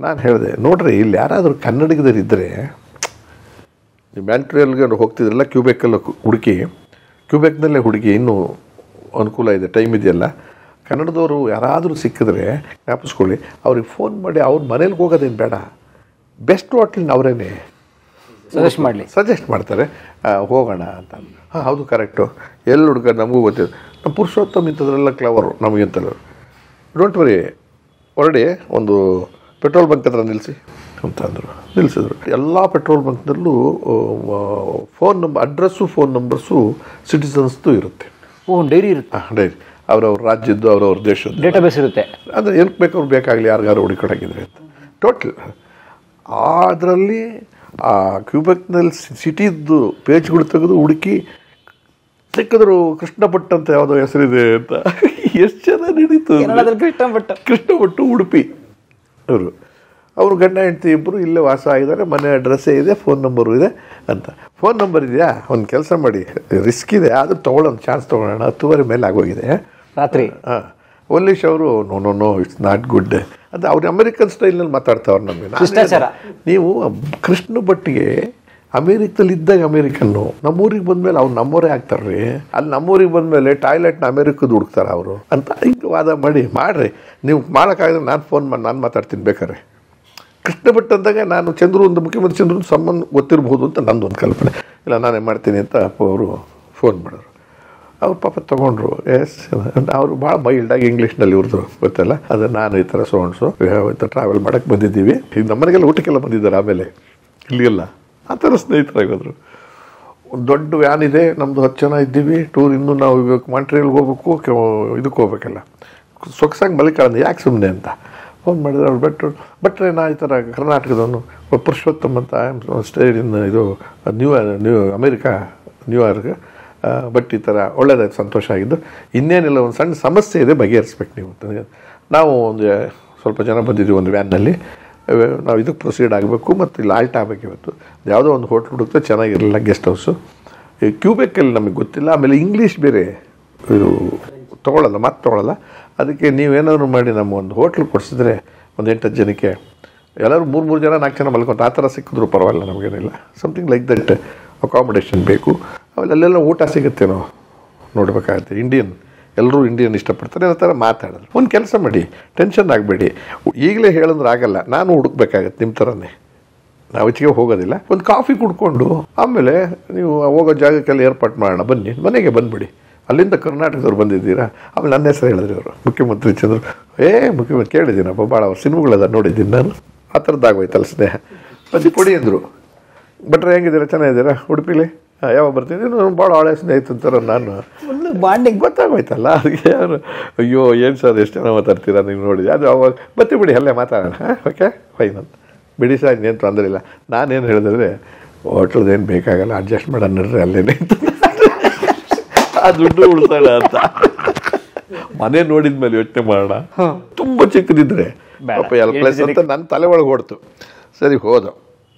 Speaker 2: ನಾನು ಹೇಳಿದೆ, ನೋಡ್ರಿ ಇಲ್ಲಿ ಯಾರಾದರೂ ಕನ್ನಡಿಗರಿದ್ದರೆ, ಮ್ಯಾಂಟ್ರಿಯಲ್ಗೆ ಹೋಗ್ತಿದ್ರಲ್ಲ, ಕ್ಯೂಬೆಕ್ಕಲ್ಲಿ ಹುಡುಕಿ, ಕ್ಯೂಬೆಕ್ನಲ್ಲೇ ಹುಡುಕಿ, ಇನ್ನೂ ಅನುಕೂಲ ಇದೆ, ಟೈಮ್ ಇದೆಯಲ್ಲ, ಕನ್ನಡದವರು ಯಾರಾದರೂ ಸಿಕ್ಕಿದ್ರೆ ಜ್ಞಾಪಿಸ್ಕೊಳ್ಳಿ, ಅವ್ರಿಗೆ ಫೋನ್ ಮಾಡಿ ಅವ್ರ ಮನೇಲಿ ಹೋಗೋದೇನು ಬೇಡ, ಬೆಸ್ಟ್ ಹೋಟ್ಲಿನ ಅವರೇನೆ ಸಜೆಸ್ಟ್ ಮಾಡ್ತಾರೆ, ಹೋಗೋಣ ಅಂತ. ಹಾಂ ಹೌದು ಕರೆಕ್ಟು, ಎಲ್ಲಿ ಹುಡುಗ ನಮಗೂ ಗೊತ್ತಿದೆ, ನಮ್ಮ ಪುರುಷೋತ್ತಮ್ ಇಂಥದ್ರೆಲ್ಲ ಕ್ಲವರು ನಮಗಿಂತಲೂ, ಡೋಂಟ್ ವರಿ ಹೊರಡಿ ಒಂದು ಪೆಟ್ರೋಲ್ ಬಂಕ್ ಹತ್ರ ನಿಲ್ಲಿಸಿ ಅಂತಂದರು. ನಿಲ್ಲಿಸಿದ್ರು. ಎಲ್ಲ ಪೆಟ್ರೋಲ್ ಬಂಕ್ನಲ್ಲೂ phone number, address, phone numbers ಸಿಟಿಸನ್ಸ್ದು ಇರುತ್ತೆ.
Speaker 4: ಡೈರಿ ಇರುತ್ತೆ.
Speaker 2: ಹಾಂ, ಡೈರಿ, ಅವ್ರವ್ರ ರಾಜ್ಯದ್ದು, ಅವ್ರವ್ರ ದೇಶದ್ದು
Speaker 4: ಡೇಟಾಬೇಸ್ ಇರುತ್ತೆ.
Speaker 2: ಅಂದರೆ ಏನಕ್ಕೆ ಬೇಕಾದ್ರೂ ಬೇಕಾಗಲಿ, ಯಾರಿಗಾರು ಹುಡುಕೊಡಾಗಿದ್ರೆ ಅಂತ ಟೋಟಲ್. ಅದರಲ್ಲಿ ಆ ಕ್ಯೂಬೆಕ್ನಲ್ಲಿ ಸಿಟಿದ್ದು ಪೇಜ್ಗಳು ತೆಗೆದು ಹುಡುಕಿ ಸಿಕ್ಕಿದ್ರು. ಕೃಷ್ಣ ಭಟ್ ಅಂತ ಯಾವುದೋ ಹೆಸರಿದೆ ಅಂತ. ಎಷ್ಟು ಚೆನ್ನಾಗಿ ನಡೀತು. ಕೃಷ್ಣ ಭಟ್ಟು, ಉಡುಪಿ ಅವರು ಗಂಡ ಹೆಂಡತಿ ಇಬ್ಬರು ಇಲ್ಲೇ ವಾಸ ಆಗಿದ್ದಾರೆ, ಮನೆ ಅಡ್ರೆಸ್ಸೇ ಇದೆ, ಫೋನ್ ನಂಬರು ಇದೆ ಅಂತ. ಫೋನ್ ನಂಬರ್ ಇದೆಯಾ, ಒಂದು ಕೆಲಸ ಮಾಡಿ, ರಿಸ್ಕ್ ಇದೆ ಆದರೂ ತೊಗೊಳ್ಳೋಣ, ಚಾನ್ಸ್ ತೊಗೊಳ್ಳೋಣ, 10:30 ಮೇಲೆ ಆಗೋಗಿದೆ
Speaker 4: ರಾತ್ರಿ.
Speaker 2: ಹಾಂ, ಒಲ್ಲಿಶ್ ಅವರು ನೋ ಇಟ್ಸ್ ನಾಟ್ ಗುಡ್ ಅಂತ ಅವ್ರು ಅಮೆರಿಕನ್ ಸ್ಟೈಲ್ನಲ್ಲಿ ಮಾತಾಡ್ತಾವ್ರು ನಮಗೆ. ನೀವು ಕೃಷ್ಣ ಭಟ್ಗೆ ಅಮೇರಿಕದಲ್ಲಿ ಇದ್ದಾಗ ಅಮೇರಿಕನ್ನು, ನಮ್ಮೂರಿಗೆ ಬಂದಮೇಲೆ ಅವ್ರು ನಮ್ಮವರೇ ಆಗ್ತಾರ್ರಿ, ಅಲ್ಲಿ ನಮ್ಮೂರಿಗೆ ಬಂದಮೇಲೆ ಟಾಯ್ಲೆಟ್ನ ಅಮೇರಿಕದ್ದು ಹುಡುಕ್ತಾರೆ ಅವರು ಅಂತ ಹಿಂಗೆ ವಾದ ಮಾಡಿರಿ. ನೀವು ಮಾಡೋಕ್ಕಾಗಿದ್ರೆ ನಾನು ಫೋನ್ ಮಾಡಿ ನಾನು ಮಾತಾಡ್ತೀನಿ ಬೇಕಾರೆ. ಕೃಷ್ಣ ಭಟ್ ಅಂದಾಗ ನಾನು ಚಂದ್ರು, ಒಂದು ಮುಖ್ಯಮಂತ್ರಿ ಚಂದ್ರು ಸಂಬಂಧ ಗೊತ್ತಿರ್ಬೋದು ಅಂತ ನಂದೊಂದು ಕಲ್ಪನೆ. ಇಲ್ಲ ನಾನೇ ಮಾಡ್ತೀನಿ ಅಂತ ಅಪ್ಪ ಅವರು ಫೋನ್ ಮಾಡೋರು. ಅವ್ರು ಪಾಪ ತೊಗೊಂಡ್ರು. ಎಸ್, ಅವರು ಭಾಳ ಮೈಲ್ಡಾಗಿ ಇಂಗ್ಲೀಷ್ನಲ್ಲಿ ಇವ್ರದ್ದು ಗೊತ್ತಲ್ಲ, ಅದು ನಾನು ಈ ಥರ ಸೋಣ್ಸು ಟ್ರಾವೆಲ್ ಮಾಡೋಕ್ಕೆ ಬಂದಿದ್ದೀವಿ, ಈಗ ನಮ್ಮನೆಗೆಲ್ಲ ಊಟಕ್ಕೆಲ್ಲ ಬಂದಿದ್ದಾರೆ, ಆಮೇಲೆ ಇಲ್ಲಿಗೆಲ್ಲ ಆ ಥರ ಸ್ನೇಹಿತರಾಗೋದ್ರು. ಒಂದು ದೊಡ್ಡ ವ್ಯಾನ್ ಇದೆ ನಮ್ಮದು, 10 ಜನ ಇದ್ದೀವಿ, ಟೂರ್ ಇನ್ನೂ ನಾವು ಇವಾಗ ಮಾಂಟ್ರಿಯಲ್ಗೆ ಹೋಗ್ಬೇಕು, ಇದಕ್ಕೆ ಹೋಗ್ಬೇಕಲ್ಲ, ಸೊಗಸಾಗಿ ಮಲಿಕಾಳಂದು ಯಾಕೆ ಸುಮ್ಮನೆ ಅಂತ ಫೋನ್ ಮಾಡಿದ್ರೆ ಅವ್ರು ಭಟ್ರೆ ನಾ ಈ ಥರ ಕರ್ನಾಟಕದವನು ಪುರುಷೋತ್ತಮ್ ಅಂತ, ಸ್ಟೇಡ್ ಇನ್ ಇದು ಅಮೇರಿಕಾ ನ್ಯೂಯಾರ್ಕ್, ಬಟ್ ಈ ಥರ ಒಳ್ಳೆಯದಾಯ್ತು, ಸಂತೋಷ ಆಗಿದ್ದು, ಇನ್ನೇನಿಲ್ಲ ಒಂದು ಸಣ್ಣ ಸಮಸ್ಯೆ ಇದೆ, ಬಗೆಹರಿಸ್ಬೇಕು ನೀವು ಅಂತ. ನಾವು ಒಂದು ಸ್ವಲ್ಪ ಜನ ಬಂದಿದ್ದೀವಿ ಒಂದು ವ್ಯಾನ್ನಲ್ಲಿ, ನಾವು ಇದಕ್ಕೆ ಪ್ರೊಸೀಡ್ ಆಗಬೇಕು ಮತ್ತು ಇಲ್ಲಿ ಆಲ್ಟ್ ಆಗಬೇಕು. ಇವತ್ತು ಯಾವುದೋ ಒಂದು ಹೋಟ್ಲ್ ಹುಡುಕ್ತಾ ಚೆನ್ನಾಗಿರಲಿಲ್ಲ, ಗೆಸ್ಟ್ ಹೌಸು, ಈ ಕ್ಯೂಬೆಕ್ಕಲ್ಲಿ ನಮಗೆ ಗೊತ್ತಿಲ್ಲ, ಆಮೇಲೆ ಇಂಗ್ಲೀಷ್ ಬೇರೆ ಇದು ಮಾತು ತೊಗೊಳ್ಳಲ್ಲ. ಅದಕ್ಕೆ ನೀವೇನಾದರೂ ಮಾಡಿ ನಮ್ಮ ಒಂದು ಹೋಟ್ಲ್ ಕೊಡಿಸಿದ್ರೆ ಒಂದು 8-10 ಜನಕ್ಕೆ ಎಲ್ಲರೂ 3 ಜನ 4 ಜನ ಮಲ್ಕೊಂತ ಆ ಥರ ಸಿಕ್ಕಿದ್ರು ಪರವಾಗಿಲ್ಲ, ನಮಗೇನಿಲ್ಲ. ಸಮಥಿಂಗ್ ಲೈಕ್ ದಟ್ ಅಕಾಮಿಡೇಷನ್ ಬೇಕು. ಆಮೇಲೆ ಅಲ್ಲೆಲ್ಲ ಊಟ ಸಿಗುತ್ತೇನೋ ನೋಡಬೇಕಾಗತ್ತೆ. ಎಲ್ಲರೂ ಇಂಡಿಯನ್ ಇಷ್ಟಪಡ್ತಾರೆ, ಆ ಥರ ಮಾತಾಡೋದು. ಒಂದು ಕೆಲಸ ಮಾಡಿ, ಟೆನ್ಷನ್ ಆಗಬೇಡಿ, ಈಗಲೇ ಹೇಳಿದ್ರೆ ಆಗಲ್ಲ, ನಾನು ಹುಡುಕ್ಬೇಕಾಗತ್ತೆ ನಿಮ್ಮ ಥರನೇ, ನಾವು ಹೆಚ್ಚಿಗೆ ಹೋಗೋದಿಲ್ಲ. ಒಂದು ಕಾಫಿ ಕುಡ್ಕೊಂಡು ಆಮೇಲೆ ನೀವು ಹೋಗೋ ಜಾಗಕ್ಕೆಲ್ಲ ಏರ್ಪಾಟ್ ಮಾಡೋಣ, ಬನ್ನಿ, ಮನೆಗೆ ಬಂದುಬಿಡಿ, ಅಲ್ಲಿಂದ ಕರ್ನಾಟಕದವ್ರು ಬಂದಿದ್ದೀರಾ. ಆಮೇಲೆ ನನ್ನ ಹೆಸರು ಹೇಳಿದ್ರಿ ಅವರು, ಮುಖ್ಯಮಂತ್ರಿ ಚಂದ್ರು. ಮುಖ್ಯಮಂತ್ರಿ ಕೇಳಿದ್ದೀನಪ್ಪ, ಭಾಳ ಅವ್ರ ಸಿನಿಮಾಗಳದ ನೋಡಿದ್ದೀನಿ ನಾನು, ಆ ಥರದ್ದಾಗೋಯ್ತಲ್ಲ ಸ್ನೇಹ. ಬಂದು ಕೊಡಿ ಅಂದರು. ಭಟ್ರೆ ಹೆಂಗಿದ್ದೀರಾ, ಚೆನ್ನಾಗಿದ್ದೀರಾ, ಉಡುಪಿಲಿ ಯಾವಾಗ ಬರ್ತೀನಿ, ಭಾಳ ಹಳೆ ಸ್ನೇಹಿತರ ನಾನು ಬಾಂಡಿಂಗ್ ಗೊತ್ತಾಗೋಯ್ತಲ್ಲ. ಅದಕ್ಕೆ ಅವರು ಅಯ್ಯೋ ಏನು ಸರ್ ಎಷ್ಟು ಜನ ಮಾತಾಡ್ತೀರಾ ನೀವು ನೋಡಿದೆ, ಅದು ಅವಾಗ ಬತ್ತಿ ಬಿಡಿ ಅಲ್ಲೇ ಮಾತಾಡೋಣ, ಓಕೆ ಫೈನ್ ಅಂತ ಬಿಡಿ ಸರ್, ಇನ್ನೇನು ತೊಂದರೆ ಇಲ್ಲ. ನಾನೇನು ಹೇಳಿದ್ರೆ ಹೋಟ್ಲದೇನು ಬೇಕಾಗಲ್ಲ, ಅಡ್ಜಸ್ಟ್ ಮಾಡೋಣ ನಡ್ರಿ ಅಲ್ಲೇನೆ ಅಂತ, ಆ ದುಡ್ಡು ಉಳಿಸೋಣ ಅಂತ. ಮನೆ ನೋಡಿದ ಮೇಲೆ ಯೋಚನೆ ಮಾಡೋಣ, ತುಂಬ ಚಿಕ್ಕದಿದ್ರೆ ಪಾಪ ಎಲ್ಲ ಪ್ಲೇಸ್ ಅಂತ ನನ್ನ ತಲೆ ಒಳಗೆ ಹೊಡ್ತು. ಸರಿ ಹೋದ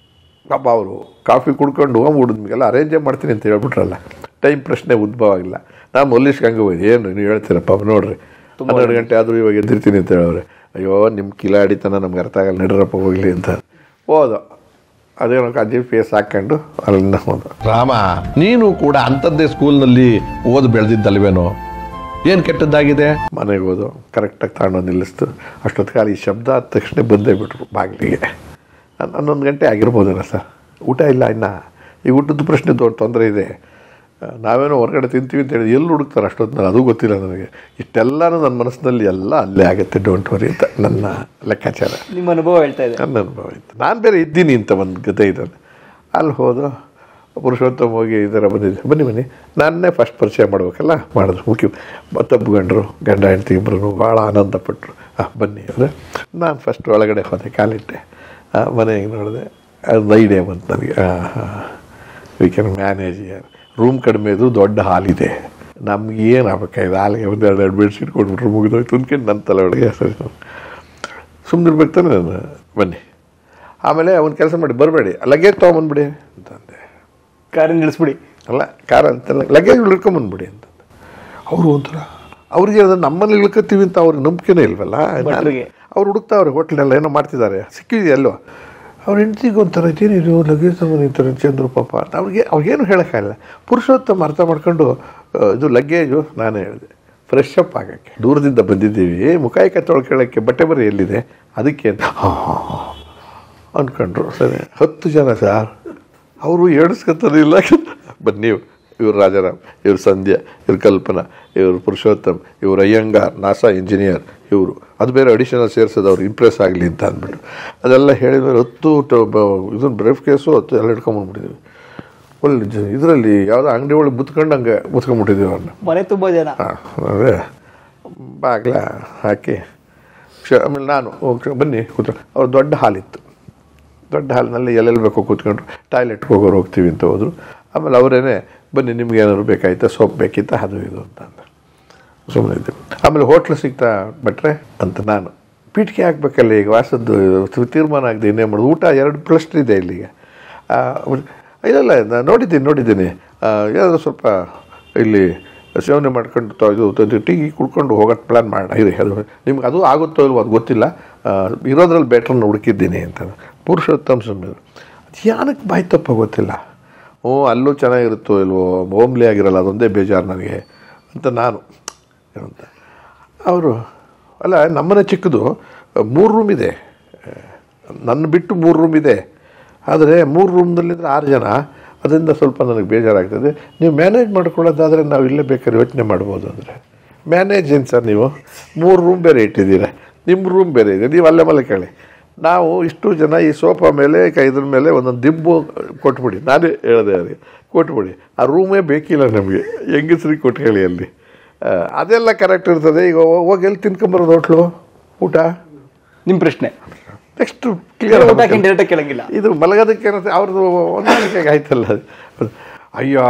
Speaker 2: ಪಾಪ ಅವರು ಕಾಫಿ ಕುಡ್ಕೊಂಡು ಹುಡಿದ್ಮೇಲೆ ಅರೇಂಜೇ ಮಾಡ್ತೀನಿ ಅಂತ ಹೇಳ್ಬಿಟ್ರಲ್ಲ, ಟೈಮ್ ಪ್ರಶ್ನೆ ಉದ್ಭವ ಆಗಿಲ್ಲ. ನಾನು ಮೊಲ್ಲಿಸ್ಗೆ ಹಂಗೆ ಹೋಗಿ, ಏನು ನೀವು ಹೇಳ್ತೀರಪ್ಪ ನೋಡ್ರಿ 12 ಗಂಟೆ ಆದರೂ ಇವಾಗ ಎದ್ದಿರ್ತೀನಿ ಅಂತ ಹೇಳೋರೆ. ಅಯ್ಯೋ ನಿಮ್ಮ ಕಿಲಾಡಿತನ ನಮ್ಗೆ ಅರ್ಥ ಆಗಲ್ಲ, ನಡ್ರಪ್ಪ ಹೋಗಲಿ ಅಂತ ಹೋದ. ಅದೇನೋ ಅದೇ ಫೇಸ್ ಹಾಕ್ಕೊಂಡು ಅಲ್ಲಿಂದ ಹೋದ.
Speaker 1: ರಾಮ, ನೀನು ಕೂಡ ಅಂಥದ್ದೇ ಸ್ಕೂಲ್ನಲ್ಲಿ ಓದಿ ಬೆಳೆದಿದ್ದಲ್ವೇನೋ, ಏನು ಕೆಟ್ಟದ್ದಾಗಿದೆ?
Speaker 2: ಮನೆಗೆ ಹೋದು ಕರೆಕ್ಟಾಗಿ ತಗೊಂಡು ನಿಲ್ಲಿಸ್ತು. ಅಷ್ಟೊತ್ತಿಗೆ ಈ ಶಬ್ದ ಆದ ತಕ್ಷಣ ಬಂದೇ ಬಿಟ್ರು ಬಾಗಿಲಿಗೆ. 11 ಗಂಟೆ ಆಗಿರ್ಬೋದೇನೋ ಸರ್, ಊಟ ಇಲ್ಲ ಇನ್ನು. ಈ ಊಟದ ಪ್ರಶ್ನೆ ತೊಂದರೆ ಇದೆ. ನಾವೇನೋ ಹೊರಗಡೆ ತಿಂತೀವಿ ಅಂತ ಹೇಳಿ ಎಲ್ಲಿ ಹುಡುಕ್ತಾರೆ ಅಷ್ಟೊತ್ತಿನಲ್ಲಿ, ಅದು ಗೊತ್ತಿಲ್ಲ ನನಗೆ. ಇಷ್ಟೆಲ್ಲನೂ ನನ್ನ ಮನಸ್ಸಿನಲ್ಲಿ ಎಲ್ಲ ಅಲ್ಲೇ ಆಗುತ್ತೆ, ಡೋಂಟ್ ವರಿ ಅಂತ ನನ್ನ ಲೆಕ್ಕಾಚಾರ.
Speaker 4: ನಿಮ್ಮ ಅನುಭವ ಹೇಳ್ತಾ ಇದೆ.
Speaker 2: ನನ್ನ ಅನುಭವ ಇತ್ತು, ನಾನು ಬೇರೆ ಇದ್ದೀನಿ ಅಂತ ಒಂದು ಗತೆ ಇದ್ದಾನೆ. ಅಲ್ಲಿ ಹೋದು ಪುರುಷೋತ್ತಮ ಹೋಗಿ ಈ ಥರ ಬಂದಿದ್ದೆ, ಬನ್ನಿ ನಾನೇ ಫಸ್ಟ್ ಪರಿಚಯ ಮಾಡ್ಬೇಕಲ್ಲ, ಮಾಡಿದ್ರು. ಮುಖ್ಯ ತಪ್ಪುಗಂಡ್ರು, ಗಂಡ ಹೆಂಡತಿ ಇಬ್ಬರು ಭಾಳ ಆನಂದಪಟ್ಟರು. ಬನ್ನಿ ಅಂದರೆ ನಾನು ಫಸ್ಟ್ ಒಳಗಡೆ ಹೋದೆ, ಕಾಲಿಟ್ಟೆ, ಮನೆಗೆ ನೋಡಿದೆ. ಅದು ಐಡಿಯಾ ಬಂತು ನನಗೆ, ವಿ ಕ್ಯಾನ್ ಮ್ಯಾನೇಜ್. ರೂಮ್ ಕಡಿಮೆ ಇದು, ದೊಡ್ಡ ಹಾಲಿದೆ, ನಮ್ಗೆ ಏನು ಆಗ್ಬೇಕಾಗಿದೆ, ಹಾಲಿಗೆ 1-2 ಬೆಡ್ಶೀಟ್ ಕೊಟ್ಬಿಟ್ರು, ಮುಗಿದೋಯ್ತು ಅಂದ್ಕೊಂಡು ನನ್ನ ತಲೆ ಒಳಗೆ ಸರಿ ಸುಮ್ಮನಿರ್ಬೇಕು ತಾನೆ ನಾನು. ಬನ್ನಿ ಆಮೇಲೆ ಒಂದು ಕೆಲಸ ಮಾಡಿ ಬರಬೇಡಿ ಲಗೇಜ್ ತೊಗೊಂಬಂದ್ಬಿಡಿ ಅಂತಂದೆ.
Speaker 4: ಕಾರನ್ನ ನಿಲ್ಲಿಸ್ಬಿಡಿ.
Speaker 2: ಅಲ್ಲ ಕಾರ ಅಂತಲ್ಲ, ಲಗೇಜ್ ಇಳ್ಕೊಂಬಂದ್ಬಿಡಿ ಅಂತ. ಅವರು ಒಂಥರ ಅವ್ರಿಗೆ ಅದನ್ನು ನಮ್ಮಲ್ಲಿ ಇಳ್ಕೊತೀವಿ ಅಂತ ಅವ್ರಿಗೆ ನಂಬಿಕೆನೇ ಇಲ್ವಲ್ಲ. ಅವ್ರು ಹುಡುಕ್ತಾವ್ರೆ ಹೋಟ್ಲೆಲ್ಲ ಏನೋ ಮಾಡ್ತಿದ್ದಾರೆ, ಸಿಕ್ಕಿದೆಯಾ ಅಲ್ಲೋ. ಅವ್ರ ಹೆಂಡ್ತಿಗೆ ಒಂಥರ ಇದೇನಿದು ಲಗೇಜ್ ತಗೊಂಡಿರ್ತಾರೆ ಚಂದ್ರು ಪಾಪ ಅಂತ ಅವ್ರಿಗೇನು ಹೇಳೋಕ್ಕಾಗಲ್ಲ. ಪುರುಷೋತ್ತಮ ಅರ್ಥ ಮಾಡ್ಕೊಂಡು ಇದು ಲಗೇಜು ನಾನೇ ಹೇಳಿದೆ ಫ್ರೆಶ್ ಅಪ್ ಆಗೋಕ್ಕೆ ದೂರದಿಂದ ಬಂದಿದ್ದೀವಿ, ಮುಖಾಯಿಕ ತೊಳ್ಕೊಳ್ಳೋಕ್ಕೆ ಬಟ್ಟೆ ಬರೀ ಎಲ್ಲಿದೆ ಅದಕ್ಕೆ ಅಂತ ಅಂದ್ಕೊಂಡ್ರು. ಸರಿ 10 ಜನ ಸರ್, ಅವರು ಏಳಿಸ್ಕೊತಾರಿಲ್ಲ. ಬನ್ನಿ ಇವ್ರು ರಾಜಾರಾಮ್, ಇವ್ರು ಸಂಧ್ಯಾ, ಇವ್ರು ಕಲ್ಪನಾ, ಇವರು ಪುರುಷೋತ್ತಮ್, ಇವ್ರು ಅಯ್ಯಂಗಾರ್ ನಾಸಾ ಇಂಜಿನಿಯರ್, ಇವರು ಅದು ಬೇರೆ ಅಡಿಷನಲ್ ಸೇರಿಸೋದು ಅವ್ರು ಇಂಪ್ರೆಸ್ ಆಗಲಿ ಅಂತ ಅಂದ್ಬಿಟ್ಟು ಅದೆಲ್ಲ ಹೇಳಿದ್ಮೇಲೆ 10 ಇದನ್ನು ಬ್ರೇಫ್ ಕೇಸು 10 ಎಲ್ಲ ಹಿಡ್ಕೊಂಬಂದ್ಬಿಟ್ಟಿದ್ದೀವಿ. ಒಳ್ಳೆ ಇದರಲ್ಲಿ ಯಾವುದೋ ಅಂಗಡಿ ಒಳಗೆ ಮುತ್ಕೊಂಡಂಗೆ ಮುತ್ಕೊಂಡ್ಬಿಟ್ಟಿದ್ದೀವಿ ಅವ್ರನ್ನ.
Speaker 4: ಮನೆ ತುಂಬ ಜನ.
Speaker 2: ಅದೇ ಬಾಗ್ಲ ಹಾಕಿ ಆಮೇಲೆ ನಾನು ಬನ್ನಿ ಕೂತ್ಕೊಂಡು ಅವ್ರು ದೊಡ್ಡ ಹಾಲಿತ್ತು. ದೊಡ್ಡ ಹಾಲಿನಲ್ಲಿ ಎಲ್ಲೆಲ್ಲಿ ಬೇಕೋ ಕೂತ್ಕೊಂಡ್ರು. ಟಾಯ್ಲೆಟ್ಗೆ ಹೋಗೋರು ಹೋಗ್ತೀವಿ ಅಂತ ಹೋದರು. ಆಮೇಲೆ ಅವರೇನೆ ಬನ್ನಿ ನಿಮ್ಗೆ ಏನಾದ್ರು ಬೇಕಾಯ್ತಾ, ಸೋಪ್ ಬೇಕಿತ್ತಾ, ಅದು ಇದು ಅಂತ ಅಂದ. ಸುಮ್ಮನೆ ಇದ್ದೆ. ಆಮೇಲೆ ಹೋಟ್ಲು ಸಿಗ್ತಾ ಭಟ್ರೆ ಅಂತ ನಾನು ಪೀಠಿಗೆ ಹಾಕ್ಬೇಕಲ್ಲ ಈಗ ವಾಸದ್ದು ತೀರ್ಮಾನ ಆಗದೆ ಇನ್ನೇ ಮಾಡೋದು. ಊಟ 2+ ಇದೆ ಇಲ್ಲಿಗೆ. ಇದೆಲ್ಲ ನಾನು ನೋಡಿದ್ದೀನಿ ಏನಾದರೂ ಸ್ವಲ್ಪ ಇಲ್ಲಿ ಸೇವನೆ ಮಾಡ್ಕೊಂಡು ಇದು ಟೀ ಕುಡ್ಕೊಂಡು ಹೋಗೋದು ಪ್ಲ್ಯಾನ್ ಮಾಡೋಣ. ಇದು ನಿಮ್ಗೆ ಅದು ಆಗುತ್ತೋ ಇಲ್ವೋ ಅದು ಗೊತ್ತಿಲ್ಲ, ಇರೋದ್ರಲ್ಲಿ ಬೆಟ್ರನ್ನ ಹುಡುಕಿದ್ದೀನಿ ಅಂತ. ಪುರುಷೋತ್ತಮ ಸುಮ್ಮನೆ ಅದು ಏನಕ್ಕೆ ಬಾಯಿ ತಪ್ಪ ಗೊತ್ತಿಲ್ಲ. ಅಲ್ಲೂ ಚೆನ್ನಾಗಿರುತ್ತೋ ಇಲ್ವೋ, ಹೋಮ್ಲಿ ಆಗಿರಲ್ಲ, ಅದೊಂದೇ ಬೇಜಾರು ನನಗೆ ಅಂತ ನಾನು ಅಂತ. ಅವರು ಅಲ್ಲ ನಮ್ಮನೆ ಚಿಕ್ಕದು 3 ರೂಮ್ ಇದೆ, ನನ್ನ ಬಿಟ್ಟು 3 ರೂಮ್ ಇದೆ. ಆದರೆ 3 ರೂಮ್ನಲ್ಲಿದ್ದರೆ 6 ಜನ, ಅದರಿಂದ ಸ್ವಲ್ಪ ನನಗೆ ಬೇಜಾರಾಗ್ತದೆ. ನೀವು ಮ್ಯಾನೇಜ್ ಮಾಡ್ಕೊಳ್ಳೋದಾದರೆ ನಾವು ಇಲ್ಲೇ ಬೇಕಾದ್ರೆ ಯೋಚನೆ ಮಾಡ್ಬೋದು. ಅಂದರೆ ಮ್ಯಾನೇಜ್ ಏನು ಸರ್, ನೀವು 3 ರೂಮ್ ಬೇರೆ ಇಟ್ಟಿದ್ದೀರ, ನಿಮ್ಮ ರೂಮ್ ಬೇರೆ ಇದೆ, ನೀವು ಅಲ್ಲೇ ಮಲ್ಕೊಳ್ಳಿ. ನಾವು ಇಷ್ಟು ಜನ ಈ ಸೋಫಾ ಮೇಲೆ ಇದ್ರ ಮೇಲೆ ಒಂದೊಂದು ದಿಂಬು ಕೊಟ್ಬಿಡಿ, ನಾನೇ ಹೇಳಿದೆ ಅವರಿಗೆ ಕೊಟ್ಬಿಡಿ. ಆ ರೂಮೇ ಬೇಕಿಲ್ಲ ನಮಗೆ, ಹೆಂಗಸ್ರಿಗೆ ಕೊಟ್ಕೊಳ್ಳಿ ಅಲ್ಲಿ, ಅದೆಲ್ಲ ಕರೆಕ್ಟ್ ಇರ್ತದೆ. ಈಗ ಹೋಗಿ ಎಲ್ಲಿ ತಿನ್ಕೊಂಬರೋದು ಹೋಟ್ಲು ಊಟ?
Speaker 4: ನಿಮ್ಮ ಪ್ರಶ್ನೆ
Speaker 2: ನೆಕ್ಸ್ಟ್ ಕ್ಲಿಯರ್
Speaker 4: ಡೈರೆಕ್ಟಾಗಿ ಕೇಳಂಗಿಲ್ಲ.
Speaker 2: ಇದು ಮಲಗೋದಕ್ಕೆ ಅವ್ರದ್ದು ಹೊಂದಾಣಿಕೆಗೆ ಆಯ್ತಲ್ಲ. ಅಯ್ಯೋ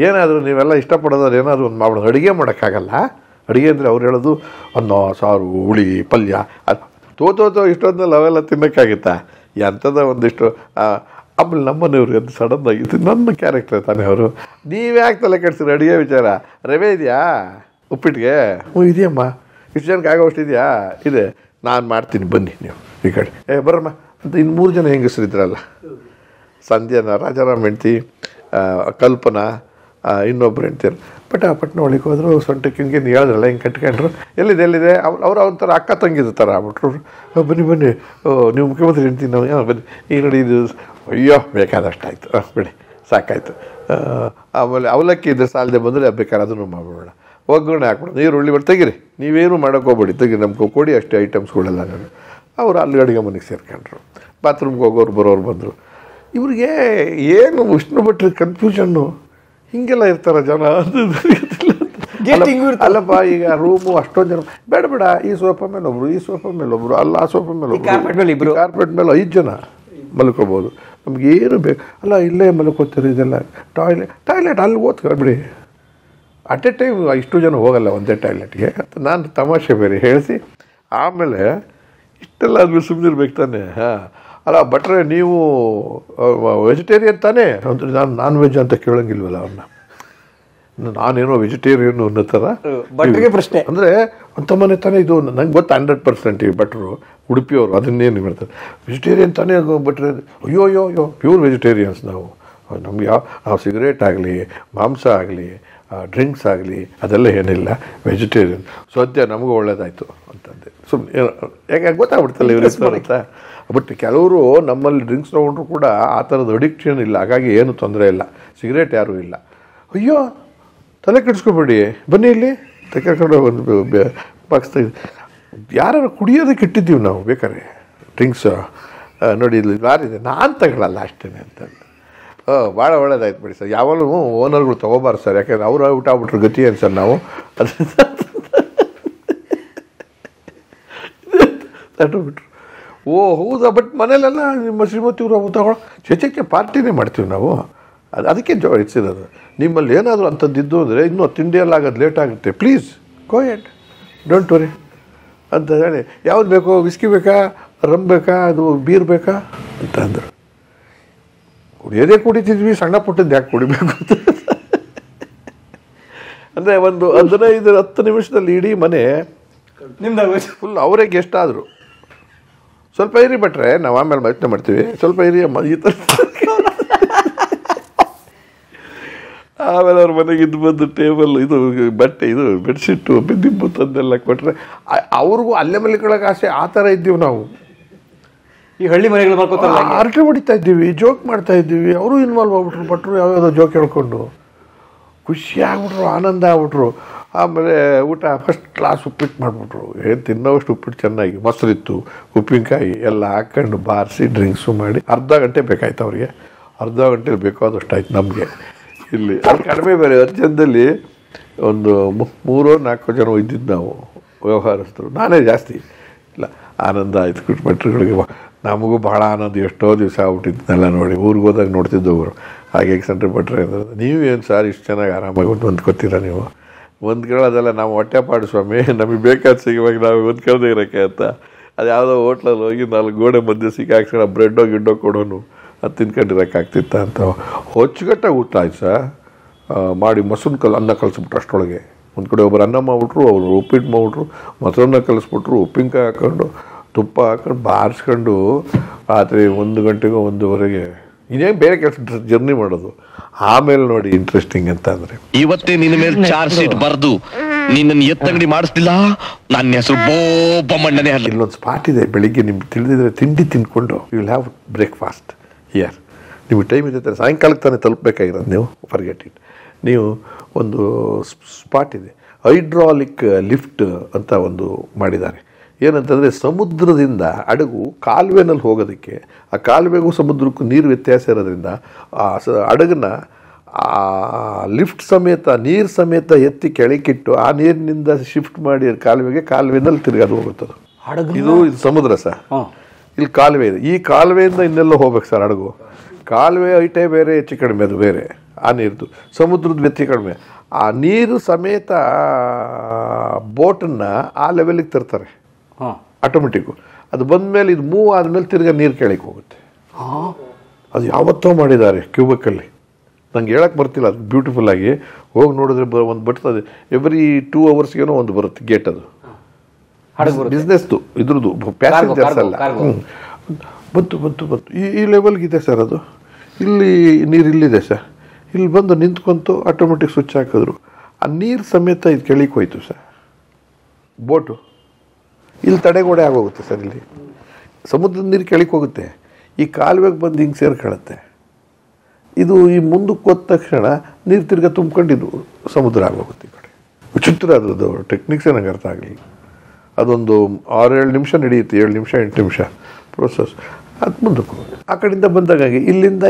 Speaker 2: ಏನಾದರೂ ನೀವೆಲ್ಲ ಇಷ್ಟಪಡೋದು ಏನಾದರೂ ಒಂದು ಮಾಡ್ಬೋದು. ಅಡುಗೆ ಮಾಡೋಕ್ಕಾಗಲ್ಲ. ಅಡುಗೆ ಅಂದರೆ ಅವ್ರು ಹೇಳೋದು ಅನ್ನ ಸಾರು ಹುಳಿ ಪಲ್ಯ, ತೋತೋ ಇಷ್ಟೊಂದಲ್ಲಿ ಅವೆಲ್ಲ ತಿನ್ನೋಕ್ಕಾಗುತ್ತಾ? ಎಂಥದ ಒಂದಿಷ್ಟು. ಆಮೇಲೆ ನಮ್ಮನೆಯವ್ರು ಅದು ಸಡನ್ನಾಗಿತ್ತು, ನನ್ನ ಕ್ಯಾರೆಕ್ಟರ್ ತಾನೇ ಅವರು. ನೀವ್ಯಾಕೆ ತಲೆ ಕೆಡ್ಸಿರಿ ಅಡುಗೆ ವಿಚಾರ? ರವೆ ಇದೆಯಾ ಉಪ್ಪಿಟ್ಟಿಗೆ? ಇದೆಯಮ್ಮ. ಇಷ್ಟು ಜನಕ್ಕೆ ಆಗೋಷ್ಟಿದೆಯಾ? ಇದೆ, ನಾನು ಮಾಡ್ತೀನಿ ಬನ್ನಿ ನೀವು ಈ ಕಡೆ. ಬರಮ್ಮ ಅಂತ. ಇನ್ನು 3 ಜನ ಹೆಂಗಸರಿದ್ರಲ್ಲ, ಸಂಧ್ಯಾನ, ರಾಜಾರಾಮ್ ಹೆಂಡ್ತಿ, ಕಲ್ಪನಾ, ಇನ್ನೊಬ್ಬರು ಹೆಂಡ್ತಿರು ಪಟ್ನ ಒಳಗೆ ಹೋದ್ರು. ಸೊಂಟಕ್ಕೆ ಹಿಂಗೆ ಹೇಳಿದ್ರಲ್ಲ ಹಿಂಗೆ ಕಟ್ಕೊಂಡ್ರು. ಎಲ್ಲಿದೆ ಅವ್ರು ಒಂಥರ ಅಕ್ಕ ತಂಗಿದ ಥರ ಆಗ್ಬಿಟ್ರು. ಬನ್ನಿ ನೀವು ಮುಖ್ಯಮಂತ್ರಿ ಹೆಂಡ್ತಿ ನಾವು ಬನ್ನಿ ಈಗ ನೋಡಿ. ಇದು ಅಯ್ಯೋ ಬೇಕಾದಷ್ಟು ಆಯಿತು, ಬಿಡಿ ಸಾಕಾಯಿತು. ಆಮೇಲೆ ಅವಲಕ್ಕಿ ಇದ್ದರೆ ಸಾಲದೆ ಬಂದರೆ ಬೇಕಾದ್ರೆ ಅದನ್ನು ಮಾಡ್ಬಿಡೋಣ, ಒಗ್ಗರಣೆ ಹಾಕ್ಬಿಡೋಣ, ಈರುಳ್ಳಿ ಬಟ್ಟು ತೆಗೀರಿ, ನೀವೇನು ಮಾಡೋಕ್ಕೋಗ್ಬೇಡಿ, ತೆಗೀರಿ ನಮ್ಗೆ ಕೊಡಿ ಅಷ್ಟೇ ಐಟಮ್ಸ್ಗಳೆಲ್ಲ. ನಾನು ಅವರು ಅಲ್ಲಿ ಅಡುಗೆ ಮನೆಗೆ ಸೇರ್ಕೊಂಡ್ರು. ಬಾತ್ರೂಮ್ಗೆ ಹೋಗೋರು ಬರೋರು ಬಂದರು. ಇವ್ರಿಗೆ ಏನು ವಿಷ್ಣು ಭಟ್ರ ಕನ್ಫ್ಯೂಷನ್ನು, ಹಿಂಗೆಲ್ಲ ಇರ್ತಾರ ಜನ. ಅಲ್ಲಪ್ಪ ಈಗ ರೂಮು ಅಷ್ಟೊಂದು ಜನ ಬೇಡ, ಈ ಸೋಫಾ ಮೇಲೆ ಒಬ್ರು, ಈ ಸೋಫಾ ಮೇಲೆ ಒಬ್ರು, ಅಲ್ಲ ಆ ಸೋಫಾ ಮೇಲೆ ಒಬ್ರು, ಕಾರ್ಪೆಟ್ ಮೇಲೆ 5 ಜನ ಮಲ್ಕೋಬೋದು. ನಮಗೇನು ಬೇಕು ಅಲ್ಲ, ಇಲ್ಲೇ ಮಲ್ಕೋತೀರಿ. ಇದೆಲ್ಲ ಟಾಯ್ಲೆಟ್ ಅಲ್ಲಿ ಓದ್ಕೊಳ್ಬಿಡಿ. ಅಟ್ ಎ ಟೈಮ್ ಇಷ್ಟು ಜನ ಹೋಗಲ್ಲ ಒಂದೇ ಟಾಯ್ಲೆಟ್ಗೆ ಅಂತ ನಾನು ತಮಾಷೆ ಬೇರೆ ಹೇಳಿಸಿ. ಆಮೇಲೆ ಇಷ್ಟೆಲ್ಲ ಆದ್ಮೇಲೆ ಸುಮ್ಮನಿರ್ಬೇಕು ತಾನೆ. ಅಲ್ಲ ಭಟ್ರೆ ನೀವು ವೆಜಿಟೇರಿಯನ್ ತಾನೇ ಅಂದರೆ ನಾನು ನಾನ್ ವೆಜ್ ಅಂತ ಕೇಳೋಂಗಿಲ್ವಲ್ಲ ಅವ್ರನ್ನ. ನಾನೇನೋ ವೆಜಿಟೇರಿಯನ್ ಅನ್ನೋ ಥರ
Speaker 4: ಭಟ್ರಿಗೆ ಪ್ರಶ್ನೆ.
Speaker 2: ಅಂದರೆ ಅಂತ ಮನೆ ತಾನೇ ಇದು ನಂಗೆ ಗೊತ್ತು 100% ಈ ಭಟ್ರು ಉಡುಪಿಯವರು ಅದನ್ನೇನು ಮಾಡ್ತಾರೆ. ವೆಜಿಟೇರಿಯನ್ ತಾನೇ ಭಟ್ರೆ? ಅಯ್ಯೋ ಪ್ಯೂರ್ ವೆಜಿಟೇರಿಯನ್ಸ್ ನಾವು. ನಮ್ಗೆ ನಾವು ಸಿಗರೇಟ್ ಆಗಲಿ, ಮಾಂಸ ಆಗಲಿ, ಡ್ರಿಂಕ್ಸ್ ಆಗಲಿ ಅದೆಲ್ಲ ಏನಿಲ್ಲ, ವೆಜಿಟೇರಿಯನ್. ಸದ್ಯ ನಮಗೂ ಒಳ್ಳೇದಾಯಿತು ಅಂತಂದೆ. ಸುಮ್ಮನೆ ಯಾಕೆ ಗೊತ್ತಾಗ್ಬಿಡ್ತಲ್ಲ ಇವ್ರಿಗೆ ಅಂತ. ಬಟ್ ಕೆಲವರು ನಮ್ಮಲ್ಲಿ ಡ್ರಿಂಕ್ಸ್ ತೊಗೊಂಡ್ರು ಕೂಡ ಆ ಥರದ ಅಡಿಕ್ಷನ್ ಇಲ್ಲ, ಹಾಗಾಗಿ ಏನು ತೊಂದರೆ ಇಲ್ಲ. ಸಿಗರೇಟ್ ಯಾರೂ ಇಲ್ಲ. ಅಯ್ಯೋ ತಲೆ ಕೆಡಿಸ್ಕೊಬೇಡಿ, ಬನ್ನಿ ಇಲ್ಲಿ ತೆಗೆದುಕೊಂಡು ಒಂದು ಬಾಕ್ಸ್ ತೆಗೆದು ಯಾರು ಕುಡಿಯೋದಕ್ಕೆ ಇಟ್ಟಿದ್ದೀವಿ ನಾವು ಬೇಕಾದ್ರೆ ಡ್ರಿಂಕ್ಸ್. ನೋಡಿ ಇಲ್ಲಿ ಯಾರಿದೆ, ನಾನು ತಗೊಳ್ಳಲ್ಲ ಅಷ್ಟೇ ಅಂತಂದು. ಭಾಳ ಒಳ್ಳೇದಾಯ್ತು ಬಿಡಿ ಸರ್. ಯಾವಾಗಲೂ ಓನರ್ಗಳು ತೊಗೋಬಾರ್ದು ಸರ್, ಯಾಕೆಂದ್ರೆ ಅವ್ರು ಊಟ ಆಗ್ಬಿಟ್ರು ಗತಿ ಏನು ಸರ್ ನಾವು ತಗೊಂಡ್ಬಿಟ್ರು. ಓ ಹೌದಾ, ಬಟ್ ಮನೇಲೆಲ್ಲ ನಿಮ್ಮ ಶ್ರೀಮತಿಯವರು ತಗೊಳ್ಳೋ ಚೇಚಕ್ಕೆ ಪಾರ್ಟಿನೇ ಮಾಡ್ತೀವಿ ನಾವು. ಅದಕ್ಕೆ ಇಡ್ಸಿರೋದು. ನಿಮ್ಮಲ್ಲಿ ಏನಾದರೂ ಅಂಥದ್ದಿದ್ದು ಅಂದರೆ ಇನ್ನೂ ತಿಂಡಿಯೆಲ್ಲ ಆಗೋದು ಲೇಟ್ ಆಗುತ್ತೆ, please go at, don't worry ಅಂತ ಹೇಳಿ. ಯಾವ್ದು ಬೇಕೋ, ವಿಸ್ಕಿ ಬೇಕಾ, ರಮ್ ಬೇಕಾ, ಅದು ಬೀರ್ ಬೇಕಾ ಅಂತ ಅಂದರು. ಕುಡಿಯೋದೇ ಕುಡಿತಿದ್ವಿ, ಸಣ್ಣ ಪುಟ್ಟದ್ದು ಯಾಕೆ ಕುಡಿಬೇಕು ಅಂತ. ಅಂದರೆ ಒಂದು 15-10 ನಿಮಿಷದಲ್ಲಿ ಇಡೀ ಮನೆ
Speaker 4: ನಿಮ್ದಾಗೋಯ್ತು.
Speaker 2: ಫುಲ್ ಅವರೇ ಗೆಸ್ಟ್ ಆದರು. ಸ್ವಲ್ಪ ಇರಿ ಬಿಟ್ರೆ ನಾವು ಆಮೇಲೆ ಯೋಚನೆ ಮಾಡ್ತೀವಿ, ಸ್ವಲ್ಪ ಇರಿ ಅಮ್ಮ ಈ ಥರ. ಆಮೇಲೆ ಅವ್ರ ಮನೆಗೆ ಇದು ಬಂದು ಟೇಬಲ್, ಇದು ಬಟ್ಟೆ, ಇದು ಬೆಡ್ಶೀಟು, ಬಿದ್ದಿಬ್ಬು ತಂದೆಲ್ಲ ಕೊಟ್ಟರೆ ಅವ್ರಿಗೂ ಅಲ್ಲೇ ಮಲಿಕೊಳ್ಳೋಕೆ ಆಸೆ. ಆ ಥರ ಇದ್ದೀವಿ ನಾವು.
Speaker 4: ಈ ಹಳ್ಳಿ ಮನೆಗಳು ಮಾಡ್ಕೋತಾರಲ್ಲ,
Speaker 2: ಹರಟೆ ಹೊಡಿತಾ ಇದ್ದೀವಿ, ಜೋಕ್ ಮಾಡ್ತಾ ಇದ್ದೀವಿ. ಅವರು ಇನ್ವಾಲ್ವ್ ಆಗ್ಬಿಟ್ರು, ಭಟ್ರು ಯಾವ್ಯಾವುದೋ ಜೋಕ್ ಹೇಳ್ಕೊಂಡು ಖುಷಿ ಆಗ್ಬಿಟ್ರು, ಆನಂದ ಆಗ್ಬಿಟ್ರು. ಆಮೇಲೆ ಊಟ ಫಸ್ಟ್ ಕ್ಲಾಸ್ ಉಪ್ಪಿಟ್ಟು ಮಾಡಿಬಿಟ್ರು. ಏನು ತಿನ್ನೋಷ್ಟು ಉಪ್ಪಿಟ್ಟು ಚೆನ್ನಾಗಿ, ಮೊಸರಿತ್ತು, ಉಪ್ಪಿನಕಾಯಿ ಎಲ್ಲ ಹಾಕ್ಕೊಂಡು ಬಾರಿಸಿ ಡ್ರಿಂಕ್ಸು ಮಾಡಿ. ಅರ್ಧ ಗಂಟೆ ಬೇಕಾಯ್ತು ಅವ್ರಿಗೆ. ಅರ್ಧ ಗಂಟೆ ಬೇಕಾದಷ್ಟು ಆಯ್ತು ನಮಗೆ. ಇಲ್ಲಿ ಅದು ಕಡಿಮೆ ಬೇರೆ. ಅರ್ಜೆಂಟಲ್ಲಿ ಒಂದು 3-4 ಜನ ಇದ್ದಿದ್ದು ನಾವು ವ್ಯವಹಾರಸ್ಥರು. ನಾನೇ ಜಾಸ್ತಿ ಇಲ್ಲ. ಆನಂದ ಆಯ್ತು ಭಟ್ರುಗಳಿಗೆ. ನಮಗೂ ಭಾಳ ಆನಂದ. ಎಷ್ಟೋ ದಿವಸ ಆಗ್ಬಿಟ್ಟಿದ್ದನ್ನೆಲ್ಲ ನೋಡಿ. ಊರಿಗೆ ಹೋದಾಗ ನೋಡ್ತಿದ್ದವರು. ಹಾಗೆ ಸೆಂಟ್ರ್ ಭಟ್ರೆ ಅಂದರೆ, ನೀವೇನು ಸಾರ್ ಇಷ್ಟು ಚೆನ್ನಾಗಿ ಆರಾಮಾಗಿ ಹೊಂದ್ಕೊತೀರ ನೀವು? ಹೊಂದ್ಕೊಳ್ಳೋದೆಲ್ಲ ನಾವು ಹೊಟ್ಟೆಪಾಡು ಸ್ವಾಮಿ, ನಮಗೆ ಬೇಕಾದ ಸಿಗುವಾಗ ನಾವು ಹೊಂದ್ಕೊಳ್ಳದೆ ಇರೋಕ್ಕೆ ಅಂತ. ಅದು ಯಾವುದೋ ಹೋಟ್ಲಲ್ಲಿ ಹೋಗಿ 4 ಗೋಡೆ ಮಧ್ಯೆ ಸಿಕ್ಕಾಕ್ಸೋಣ, ಬ್ರೆಡ್ಡೋ ಗಿಡ್ಡೋ ಕೊಡೋನು, ಅದು ತಿನ್ಕೊಂಡಿರೋಕ್ಕಾಗ್ತಿತ್ತ ಅಂತ. ಹೊಚ್ಚುಗಟ್ಟಾಗಿ ಊಟ ಆಯ್ತು ಸರ್. ಮಾಡಿ ಮೊಸರು ಅನ್ನ ಕಲಿಸ್ಬಿಟ್ರು ಅಷ್ಟರೊಳಗೆ. ಒಂದು ಕಡೆ ಒಬ್ಬರು ಅನ್ನ ಮಾಡಿಬಿಟ್ರು, ಅವರು ಉಪ್ಪಿಟ್ಟು ಮಾಡಿಬಿಟ್ರು, ಮೊಸರನ್ನ ಕಲಿಸ್ಬಿಟ್ರು, ಉಪ್ಪಿನಕಾಯಿ ಹಾಕ್ಕೊಂಡು ತುಪ್ಪ ಹಾಕೊಂಡು ಬಾರಿಸ್ಕೊಂಡು ರಾತ್ರಿ 1 ಗಂಟೆಗೋ 1:15 ಇನ್ನೇನು ಬೇರೆ ಕೆಲಸ ಜರ್ನಿ ಮಾಡೋದು. ಆಮೇಲೆ ನೋಡಿ ಇಂಟ್ರೆಸ್ಟಿಂಗ್ ಅಂತ ಅಂದರೆ,
Speaker 1: ಇವತ್ತೇ ನಿನ್ನ ಮೇಲೆ ಚಾರ್ಜ್ ಶೀಟ್ ಬರೆದು ನಿನ್ನನ್ನು ಎತ್ತಂಗಡಿ ಮಾಡಿಸ್ತಿಲ್ಲ, ನನ್ನ ಹೆಸರು ಬೋಬಮ್ಮಣ್ಣನೇ ಅಲ್ಲ.
Speaker 2: ಇಲ್ಲೊಂದು ಸ್ಪಾಟ್ ಇದೆ. ಬೆಳಿಗ್ಗೆ ನಿಮ್ಗೆ ತಿಳಿದಿದ್ರೆ ತಿಂಡಿ ತಿಂದ್ಕೊಂಡು you will have breakfast here. ನಿಮಗೆ ಟೈಮ್ ಇದೆ, ಸಾಯಂಕಾಲಕ್ಕೆ ತಾನೇ ತಲುಪಬೇಕಾಗಿರೋದು. ನೀವು ಫರ್ಗೆಟ್ ಇಟ್. ನೀವು ಒಂದು ಸ್ಪಾಟ್ ಇದೆ, ಹೈಡ್ರಾಲಿಕ್ ಲಿಫ್ಟ್ ಅಂತ ಒಂದು ಮಾಡಿದ್ದಾರೆ. ಏನಂತಂದರೆ ಸಮುದ್ರದಿಂದ ಹಡಗು ಕಾಲುವೆನಲ್ಲಿ ಹೋಗೋದಕ್ಕೆ, ಆ ಕಾಲುವೆಗೂ ಸಮುದ್ರಕ್ಕೂ ನೀರು ವ್ಯತ್ಯಾಸ ಇರೋದ್ರಿಂದ ಆ ಹಡಗನ್ನ ಲಿಫ್ಟ್ ಸಮೇತ, ನೀರು ಸಮೇತ ಎತ್ತಿ ಕೆಳಗಿಟ್ಟು ಆ ನೀರಿನಿಂದ ಶಿಫ್ಟ್ ಮಾಡಿ ಕಾಲುವೆನಲ್ಲಿ ತಿರುಗಾದು ಹೋಗುತ್ತದೆ. ಇದು ಸಮುದ್ರ ಸರ್. ಇಲ್ಲಿ ಕಾಲುವೆ ಇದೆ. ಈ ಕಾಲುವೆಯಿಂದ ಇನ್ನೆಲ್ಲ ಹೋಗ್ಬೇಕು ಸರ್ ಹಡಗು. ಕಾಲುವೆ ಐಟೇ ಬೇರೆ, ಹೆಚ್ಚು ಕಡಿಮೆ ಅದು ಬೇರೆ. ಆ ನೀರ್ದು ಸಮುದ್ರದ ವ್ಯತ್ಯ ಕಡಿಮೆ. ಆ ನೀರು ಸಮೇತ ಬೋಟನ್ನು ಆ ಲೆವೆಲಿಗೆ ತರ್ತಾರೆ ಆಟೋಮೆಟಿಕ್ಕು. ಅದು ಬಂದಮೇಲೆ ಇದು ಮೂವ್ ಆದಮೇಲೆ ತಿರ್ಗಾ ನೀರು ಕೆಳಗೆ ಹೋಗುತ್ತೆ. ಅದು ಯಾವತ್ತೋ ಮಾಡಿದ್ದಾರೆ ಕ್ಯೂಬೆಕ್ಕಲ್ಲಿ. ನಂಗೆ ಹೇಳಕ್ಕೆ ಬರ್ತಿಲ್ಲ. ಅದು ಬ್ಯೂಟಿಫುಲ್ಲಾಗಿ ಹೋಗಿ ನೋಡಿದ್ರೆ ಒಂದು ಬರ್ತದೆ. ಎವ್ರಿ 2 ಅವರ್ಸ್ಗೇನೋ ಒಂದು ಬರುತ್ತೆ ಗೇಟ್. ಅದು ಬಿಸ್ನೆಸ್ದು, ಇದ್ರದ್ದು, ಪ್ಯಾಸೆಂಜರ್ಸ್ ಅಲ್ಲ. ಬಂತು ಈ ಲೆವೆಲ್ಗಿದೆ ಸರ್. ಅದು ಇಲ್ಲಿ ನೀರು ಇಲ್ಲಿದೆ ಸರ್. ಇಲ್ಲಿ ಬಂದು ನಿಂತ್ಕೊಂತು, ಆಟೋಮೆಟಿಕ್ ಸ್ವಿಚ್ ಹಾಕಿದ್ರು. ಆ ನೀರು ಸಮೇತ ಇದು ಕೆಳಗೆ ಹೋಯ್ತು ಸರ್ ಬೋಟು. ಇಲ್ಲಿ ತಡೆಗೋಡೆ ಆಗೋಗುತ್ತೆ ಸರ್. ಇಲ್ಲಿ ಸಮುದ್ರದ ನೀರು ಕೆಳಗೆ ಹೋಗುತ್ತೆ, ಈ ಕಾಲುವೆಗೆ ಬಂದು ಹಿಂಗೆ ಸೇರ್ಕೊಳ್ಳುತ್ತೆ. ಇದು ಈ ಮುಂದಕ್ಕೆ ಹೋದ ತಕ್ಷಣ ನೀರು ತಿರ್ಗಾ ತುಂಬ್ಕೊಂಡಿದ್ದು ಸಮುದ್ರ ಆಗೋಗುತ್ತೆ. ಈ ಕಡೆ ವಿಚಿತ್ರ. ಅದು ಟೆಕ್ನಿಕ್ಸೇ ನಂಗೆ ಅರ್ಥ ಆಗಲಿಲ್ಲ. ಅದೊಂದು 6-7 ನಿಮಿಷ ನಡೆಯುತ್ತೆ, 7 ನಿಮಿಷ 8 ನಿಮಿಷ ಪ್ರೋಸೆಸ್. ಅದು ಮುಂದಕ್ಕೆ ಹೋಗುತ್ತೆ. ಆ ಕಡೆಯಿಂದ ಬಂದಾಗ ಇಲ್ಲಿಂದ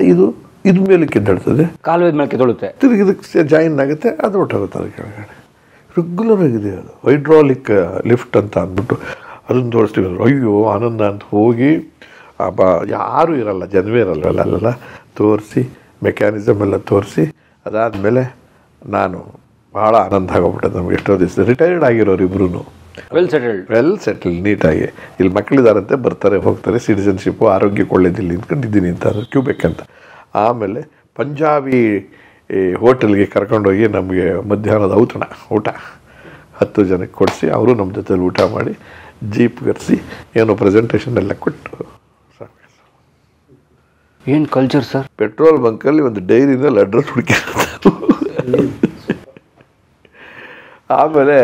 Speaker 2: ಇದು ಮೇಲಕ್ಕೆ ಎದ್ದೇಳ್ತದೆ,
Speaker 4: ಕಾಲುವೆ ಮೇಲೆ ತೊಳುತ್ತೆ,
Speaker 2: ತಿರುಗಿ ಇದಕ್ಕೆ ಜಾಯಿನ್ ಆಗುತ್ತೆ, ಅದು ಹೊಟ್ಟೋಗುತ್ತೆ ಅದು ಕೆಳಗಡೆ. ರೆಗ್ಯುಲರ್ ಆಗಿದೆ ಅದು. ಹೈಡ್ರಾಲಿಕ್ ಲಿಫ್ಟ್ ಅಂತ ಅಂದ್ಬಿಟ್ಟು ಅದನ್ನು ತೋರಿಸ್ತೀವಿ. ಅಯ್ಯೋ ಆನಂದ ಅಂತ ಹೋಗಿ ಯಾರೂ ಇರಲ್ಲ, ಜನವೇ ಇರಲ್ಲ, ಅಲ್ಲೆಲ್ಲ ತೋರಿಸಿ ಮೆಕ್ಯಾನಿಸಮ್ ಎಲ್ಲ ತೋರಿಸಿ ಅದಾದಮೇಲೆ ನಾನು ಭಾಳ ಆನಂದ ಆಗೋಗ್ಬಿಟ್ಟೆ. ನಮ್ಗೆ ಎಷ್ಟೋ ದಿವಸ ರಿಟೈರ್ಡ್ ಆಗಿರೋರು ಇಬ್ಬರೂ ವೆಲ್ ಸೆಟಲ್ ನೀಟಾಗಿ. ಇಲ್ಲಿ ಮಕ್ಕಳಿದಾರಂತೆ, ಬರ್ತಾರೆ ಹೋಗ್ತಾರೆ, ಸಿಟಿಸನ್ಶಿಪ್ಪು, ಆರೋಗ್ಯಕ್ಕೆ ಒಳ್ಳೇದಿಲ್ಲ ನಿಂತ್ಕೊಂಡಿದ್ದೀನಿ ಅಂತ ಕ್ಯೂಬೆಕ್ ಅಂತ. ಆಮೇಲೆ ಪಂಜಾಬಿ ಹೋಟೆಲ್ಗೆ ಕರ್ಕೊಂಡೋಗಿ ನಮಗೆ ಮಧ್ಯಾಹ್ನದ ಊಟ 10 ಜನಕ್ಕೆ ಕೊಡಿಸಿ, ಅವರು ನಮ್ಮ ಜೊತೆಲಿ ಊಟ ಮಾಡಿ ಜೀಪ್ ಕರೆಸಿ ಏನೋ ಪ್ರೆಸೆಂಟೇಷನ್ ಎಲ್ಲ ಕೊಟ್ಟು ಸಾಕು.
Speaker 4: ಏನು ಕಲ್ಚರ್ ಸರ್.
Speaker 2: ಪೆಟ್ರೋಲ್ ಬಂಕಲ್ಲಿ ಒಂದು ಡೈರಿನಲ್ಲಿ ಅಡ್ರೆಸ್ ಹುಡುಕಿ, ಆಮೇಲೆ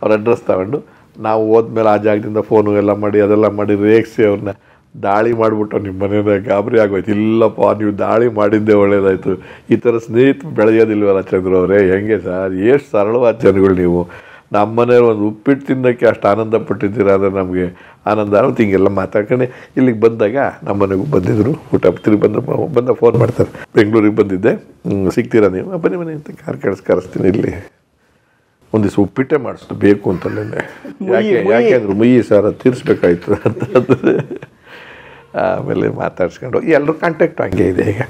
Speaker 2: ಅವ್ರ ಅಡ್ರೆಸ್ ತಗೊಂಡು ನಾವು ಹೋದ್ಮೇಲೆ ಆ ಜಾಗದಿಂದ ಫೋನು ಎಲ್ಲ ಮಾಡಿ ಅದೆಲ್ಲ ಮಾಡಿ ರೇಗಿಸಿ ಅವ್ರನ್ನ ದಾಳಿ ಮಾಡಿಬಿಟ್ಟು ನಿಮ್ಮ ಮನೆಯಿಂದ ಗಾಬರಿ ಆಗೋಯ್ತು. ಇಲ್ಲಪ್ಪ ನೀವು ದಾಳಿ ಮಾಡಿದ್ದೇ ಒಳ್ಳೇದಾಯಿತು. ಈ ಥರ ಸ್ನೇಹಿತರು ಬೆಳೆಯೋದಿಲ್ವಲ್ಲ ಚಂದ್ರ ಅವರೇ, ಹೆಂಗೆ ಸರ್, ಎಷ್ಟು ಸರಳವಾದ ಜನಗಳು ನೀವು. ನಮ್ಮ ಮನೆಯವ್ರು ಒಂದು ಉಪ್ಪಿಟ್ಟು ತಿನ್ನೋಕ್ಕೆ ಅಷ್ಟು ಆನಂದ ಪಟ್ಟಿದ್ದೀರ, ಅಂದರೆ ನಮಗೆ ಆನಂದ ಆಗುತ್ತೆ. ಹಿಂಗೆಲ್ಲ ಮಾತಾಡ್ಕೊಂಡು ಇಲ್ಲಿಗೆ ಬಂದಾಗ ನಮ್ಮ ಮನೆಗೂ ಬಂದಿದ್ದರು. ಊಟ ತಿರುಗಿ ಬಂದ ಫೋನ್ ಮಾಡ್ತಾರೆ, ಬೆಂಗಳೂರಿಗೆ ಬಂದಿದ್ದೆ, ಸಿಗ್ತೀರಾ ನೀವು? ಬನ್ನಿ ಅಂತ ಕಾರ್ ಕರೆಸ್ತೀನಿ, ಇಲ್ಲಿ ಒಂದು ದಿವಸ ಉಪ್ಪಿಟ್ಟೆ ಮಾಡಿಸ್ತು ಬೇಕು ಅಂತಲೇ. ಯಾಕೆ ಅಂದರು, ಮುಯ್ಯಿ ಸರ್ ಅದು ತೀರಿಸ್ಬೇಕಾಯ್ತು ಅಂತಂದರೆ ಆಮೇಲೆ ಮಾತಾಡ್ಸ್ಕೊಂಡು ಎಲ್ಲರೂ ಕಾಂಟ್ಯಾಕ್ಟ್ ಹಂಗೆ ಇದೆ ಈಗ.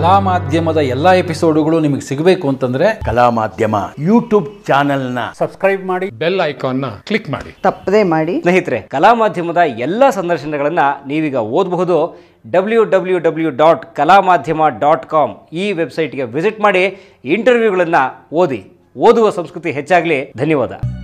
Speaker 7: ಕಲಾ ಮಾಧ್ಯಮದ ಎಲ್ಲಾ ಎಪಿಸೋಡುಗಳು ನಿಮಗೆ ಸಿಗಬೇಕು ಅಂತಂದ್ರೆ
Speaker 8: ಕಲಾ ಮಾಧ್ಯಮ ಯೂಟ್ಯೂಬ್ ಚಾನೆಲ್ನ
Speaker 7: ಸಬ್ಸ್ಕ್ರೈಬ್ ಮಾಡಿ, ಬೆಲ್ ಐಕಾನ್ನ ಕ್ಲಿಕ್ ಮಾಡಿ,
Speaker 9: ತಪ್ಪದೇ ಮಾಡಿ.
Speaker 4: ಸ್ನೇಹಿತರೆ, ಕಲಾ ಮಾಧ್ಯಮದ ಎಲ್ಲ ಸಂದರ್ಶನಗಳನ್ನು ನೀವೀಗ ಓದಬಹುದು. www.kalamadhyama.com ಈ ವೆಬ್ಸೈಟ್ಗೆ ವಿಸಿಟ್ ಮಾಡಿ ಇಂಟರ್ವ್ಯೂಗಳನ್ನು ಓದಿ. ಓದುವ ಸಂಸ್ಕೃತಿ ಹೆಚ್ಚಾಗಲಿ. ಧನ್ಯವಾದ.